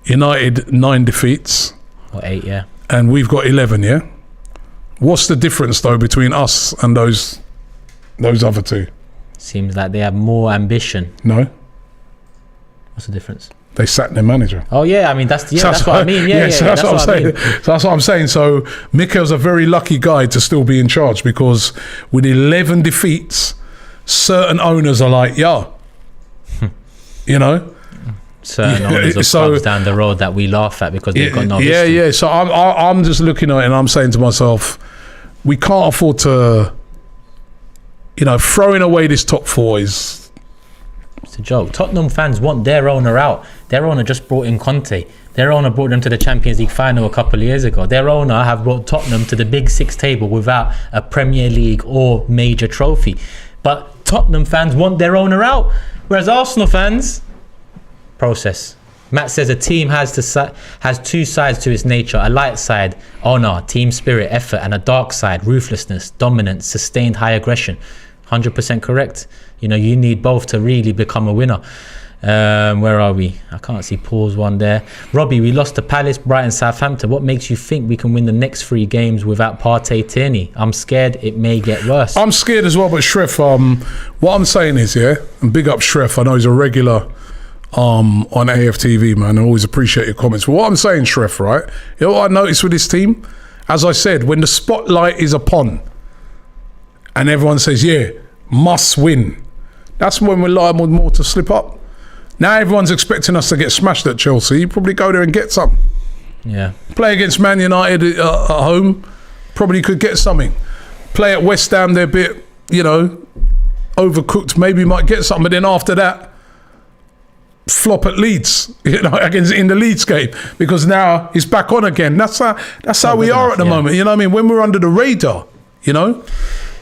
United, 9 defeats. Or 8, yeah. And we've got 11, yeah? What's the difference, though, between us and those other 2? Seems like they have more ambition. No. What's the difference? They sacked their manager. Oh yeah, I mean that's what I mean. That's what I'm saying. So that's what I'm saying. So Mikel's a very lucky guy to still be in charge because with 11 defeats, certain owners are like, certain owners of clubs down the road that we laugh at because they've got no history. Yeah. So I'm just looking at it and I'm saying to myself, we can't afford to, throwing away this top 4 is. It's a joke. Tottenham fans want their owner out. Their owner just brought in Conte. Their owner brought them to the Champions League final a couple of years ago. Their owner have brought Tottenham to the Big 6 table without a Premier League or major trophy. But Tottenham fans want their owner out. Whereas Arsenal fans, process. Matt says a team has 2 sides to its nature. A light side, honour, team spirit, effort, and a dark side, ruthlessness, dominance, sustained high aggression. 100% correct. You need both to really become a winner. Where are we? I can't see Paul's one there. Robbie, we lost to Palace, Brighton, Southampton. What makes you think we can win the next 3 games without Partey, Tierney? I'm scared it may get worse. I'm scared as well, but Shreff, what I'm saying is, and big up Shreff, I know he's a regular on AFTV, man. I always appreciate your comments. But what I'm saying, Shreff, right? You know what I noticed with this team? As I said, when the spotlight is upon and everyone says, must win, that's when we're liable more to slip up. Now everyone's expecting us to get smashed at Chelsea. You probably go there and get something. Yeah. Play against Man United at home, probably could get something. Play at West Ham, they're a bit, overcooked. Maybe might get something. But then after that, flop at Leeds, against in the Leeds game because now he's back on again. That's how we are at the moment. You know what I mean? When we're under the radar,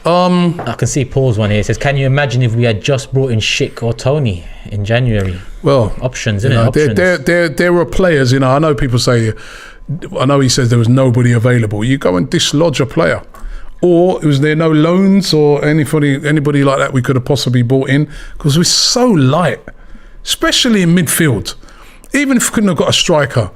I can see Paul's one here. It says, can you imagine if we had just brought in Schick or Tony in January? Well, options, isn't it? Options. There were players, I know people say, I know he says there was nobody available. You go and dislodge a player. Or was there no loans or anybody like that we could have possibly brought in? Because we're so light, especially in midfield. Even if we couldn't have got a striker,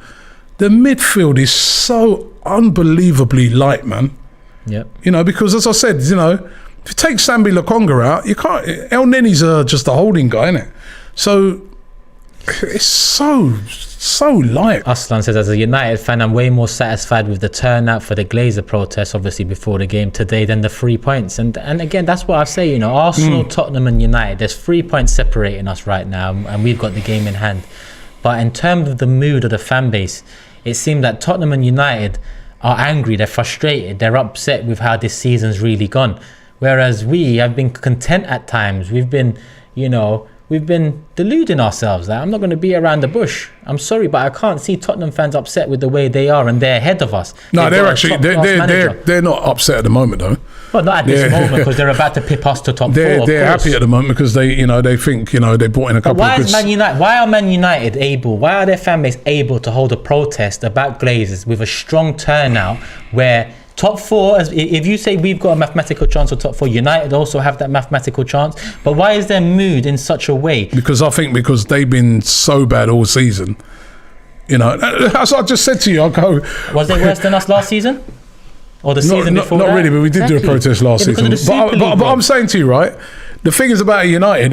the midfield is so unbelievably light, man. Yep. Because as I said, if you take Sambi Lokonga out, you can't. El Neni's just a holding guy, isn't it? So it's so light. Aslan says, as a United fan, I'm way more satisfied with the turnout for the Glazer protest, obviously before the game today, than the 3 points. And again, that's what I say. Arsenal, Tottenham, and United. There's 3 points separating us right now, and we've got the game in hand. But in terms of the mood of the fan base, it seemed that Tottenham and United are angry, they're frustrated, they're upset with how this season's really gone. Whereas we have been content at times. We've been, we've been deluding ourselves. I'm not going to be around the bush. I'm sorry, but I can't see Tottenham fans upset with the way they are and they're ahead of us. No, they're not upset at the moment though. Well, not at this moment because they're about to pip us to top 4. They're happy at the moment because they think they brought in a couple of good. Why are Man United able? Why are their fan base able to hold a protest about Glazers with a strong turnout where top 4? If you say we've got a mathematical chance of top 4, United also have that mathematical chance. But why is their mood in such a way? Because I think because they've been so bad all season. As I just said to you, Was they worse than us last season? Or the season before? Not really, but we did do a protest last season. But I'm saying to you, right? The thing is about United,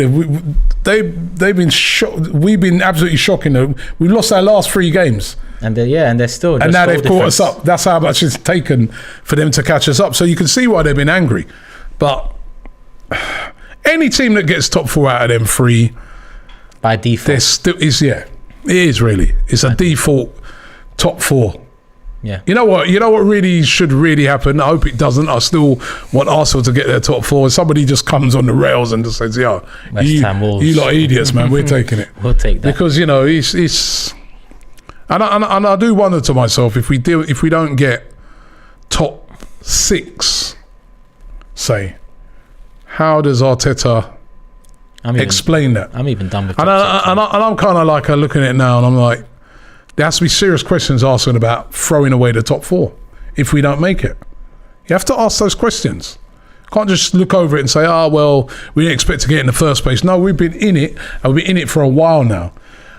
they've been shocked. We've been absolutely shocking them. We've lost our last 3 games. And they're still. And now they've caught us up. That's how much it's taken for them to catch us up. So you can see why they've been angry. But any team that gets top 4 out of them 3, by default, it is really. It's a default top 4. Yeah. You know what really should really happen? I hope it doesn't. I still want Arsenal to get their top 4. Somebody just comes on the rails and just says, "Yo, you lot idiots, man. We're taking it." We'll take that because it's. And I do wonder to myself if we don't get top 6, say, how does Arteta explain that? I'm even done with top 6. And I'm kind of like looking at it now, and I'm like, there has to be serious questions asking about throwing away the top 4 if we don't make it. You have to ask those questions. Can't just look over it and say, well, we didn't expect to get in the first place. No, we've been in it, and we've been in it for a while now,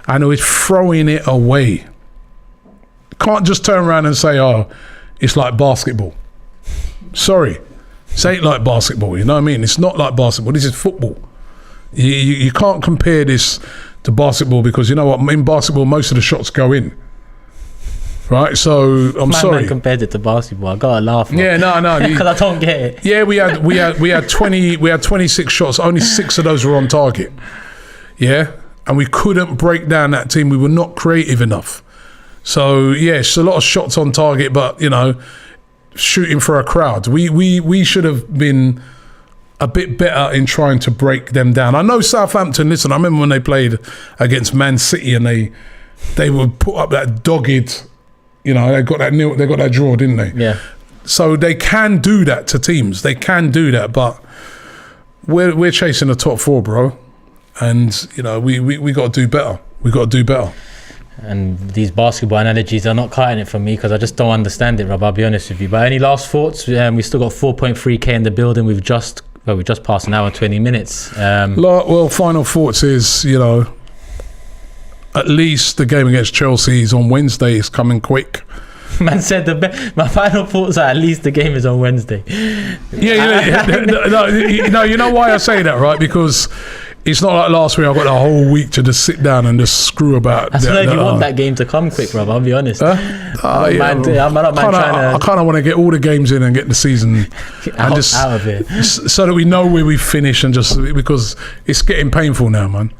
and we're throwing it away. Can't just turn around and say, it's like basketball. Sorry, it ain't like basketball, you know what I mean? It's not like basketball, this is football. You can't compare this to basketball because you know what, in basketball most of the shots go in, right? So I'm sorry. Man compared it to basketball, I gotta laugh. Yeah, no, because I don't get it. Yeah, we had 26 shots, only 6 of those were on target. Yeah, and we couldn't break down that team. We were not creative enough. So yes, a lot of shots on target, but shooting for a crowd. We should have been a bit better in trying to break them down. I know Southampton, listen, I remember when they played against Man City and they would put up that dogged, they got that draw, didn't they? Yeah. So they can do that to teams. They can do that, but we're chasing the top 4, bro. And we got to do better. We got to do better. And these basketball analogies are not cutting it for me because I just don't understand it, Rob. I'll be honest with you. But any last thoughts? We still got 4.3k in the building. We've just passed an hour and 20 minutes. Well, final thoughts is, at least the game against Chelsea is on Wednesday. It's coming quick. Man said my final thoughts are at least the game is on Wednesday. No, you know why I say that, right? Because it's not like last week I got a whole week to just sit down and just screw about. I don't know if you want that game to come quick, Rob, I'll be honest. I kind of want to get all the games in and get the season out of it, so that we know where we finish, and just because it's getting painful now, man.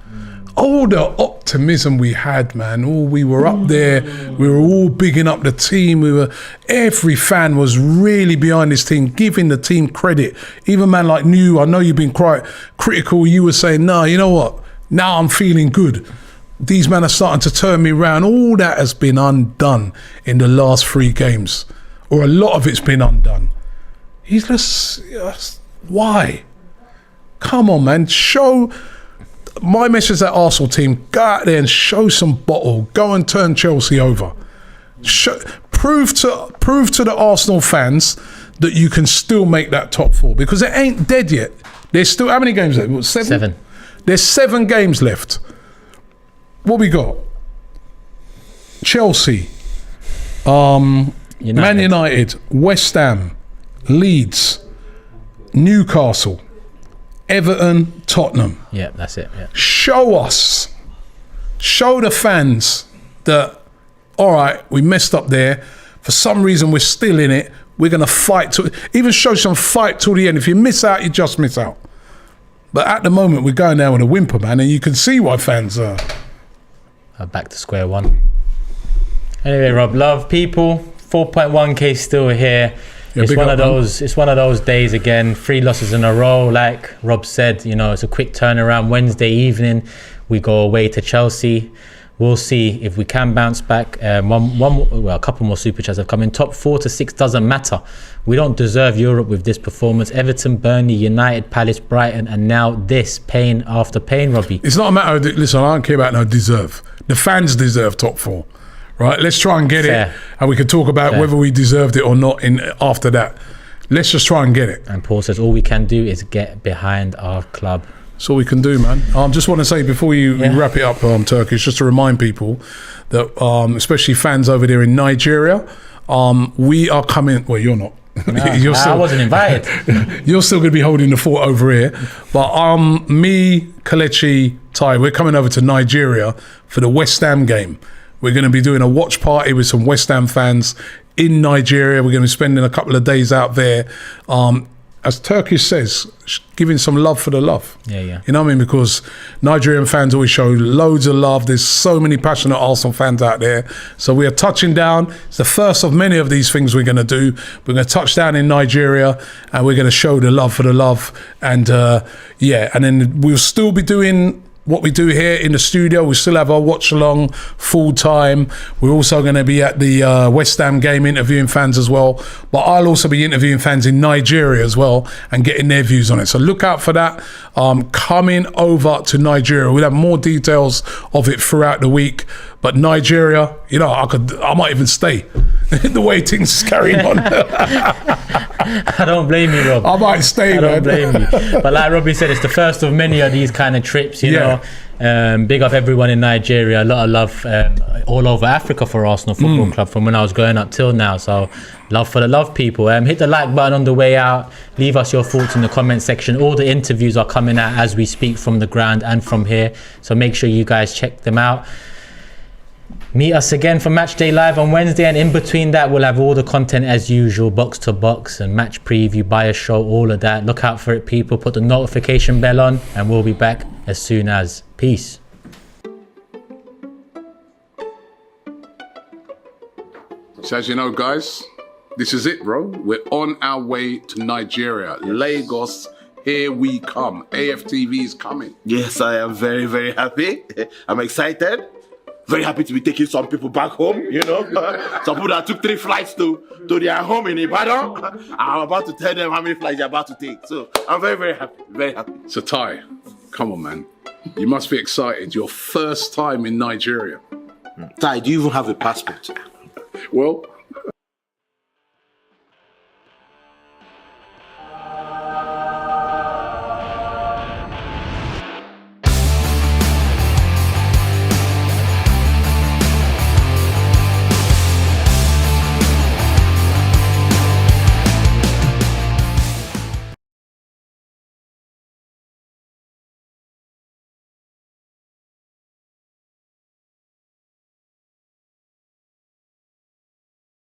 All the optimism we had, man. We were up there. We were all bigging up the team. Every fan was really behind this team, giving the team credit. Even man like you, I know you've been quite critical. You were saying, no, you know what? Now I'm feeling good. These men are starting to turn me around. All that has been undone in the last 3 games, or a lot of it's been undone. He's just, why? Come on, man. Show. My message to that Arsenal team, go out there and show some bottle. Go and turn Chelsea over. Prove to the Arsenal fans that you can still make that top 4, because it ain't dead yet. There's still, how many games left? 7. There's 7 games left. What we got? Chelsea, Man United, West Ham, Leeds, Newcastle, Everton, Tottenham. Yeah, that's it. Yeah. Show the fans that, all right, we messed up there. For some reason, we're still in it. We're going to fight. Even show some fight till the end. If you miss out, you just miss out. But at the moment, we're going down with a whimper, man. And you can see why fans are back to square one. Anyway, Rob, love people. 4.1k still here. Yeah, it's one of those days again. 3 losses in a row, like Rob said. It's a quick turnaround. Wednesday evening, we go away to Chelsea. we'll see if we can bounce back. A couple more super chats have come in. Top 4 to 6 doesn't matter. We don't deserve Europe with this performance. Everton, Burnley, United, Palace, Brighton, and now this, pain after pain, Robbie. It's not a matter of, listen, I don't care about no deserve. The fans deserve top 4, right? Let's try and get it, and we can talk about whether we deserved it or not after that. Let's just try and get it. And Paul says all we can do is get behind our club. That's all we can do, man. I just want to say before you wrap it up, Turkish, just to remind people that, especially fans over there in Nigeria, we are coming. Well, you're not. I wasn't invited. You're still going to be holding the fort over here. But me, Kelechi, Ty, we're coming over to Nigeria for the West Ham game. We're going to be doing a watch party with some West Ham fans in Nigeria. We're going to be spending a couple of days out there. As Turkish says, giving some love for the love. Yeah. You know what I mean? Because Nigerian fans always show loads of love. There's so many passionate Arsenal fans out there. So we are touching down. It's the first of many of these things we're going to do. We're going to touch down in Nigeria and we're going to show the love for the love. And and then we'll still be doing what we do here in the studio. We still have our watch along full time. We're also going to be at the West Ham game interviewing fans as well. But I'll also be interviewing fans in Nigeria as well and getting their views on it. So look out for that. Coming over to Nigeria. We'll have more details of it throughout the week. But Nigeria, you know, I might even stay. The way things is carrying on. I don't blame you, Rob. I might stay, I don't blame you. But like Robbie said, it's the first of many of these kind of trips, you know. Big up everyone in Nigeria. A lot of love all over Africa for Arsenal Football Club from when I was growing up till now. So love for the love, people. Hit the like button on the way out. Leave us your thoughts in the comment section. All the interviews are coming out as we speak from the ground and from here. So make sure you guys check them out. Meet us again for Matchday Live on Wednesday, and in between that we'll have all the content as usual, box to box and match preview, buy a show, all of that. Look out for it, people. Put the notification bell on and we'll be back as soon as. Peace. So as you know, guys, this is it, bro. We're on our way to Nigeria, Lagos. Here we come. AFTV is coming. Yes, I am very, very happy. I'm excited. Very happy to be taking some people back home, you know. Some people that took 3 flights to their home in Ibadan. I'm about to tell them how many flights they're about to take. So I'm very, very happy. Very happy. So Ty, come on, man. You must be excited. Your first time in Nigeria. Ty, do you even have a passport? Well,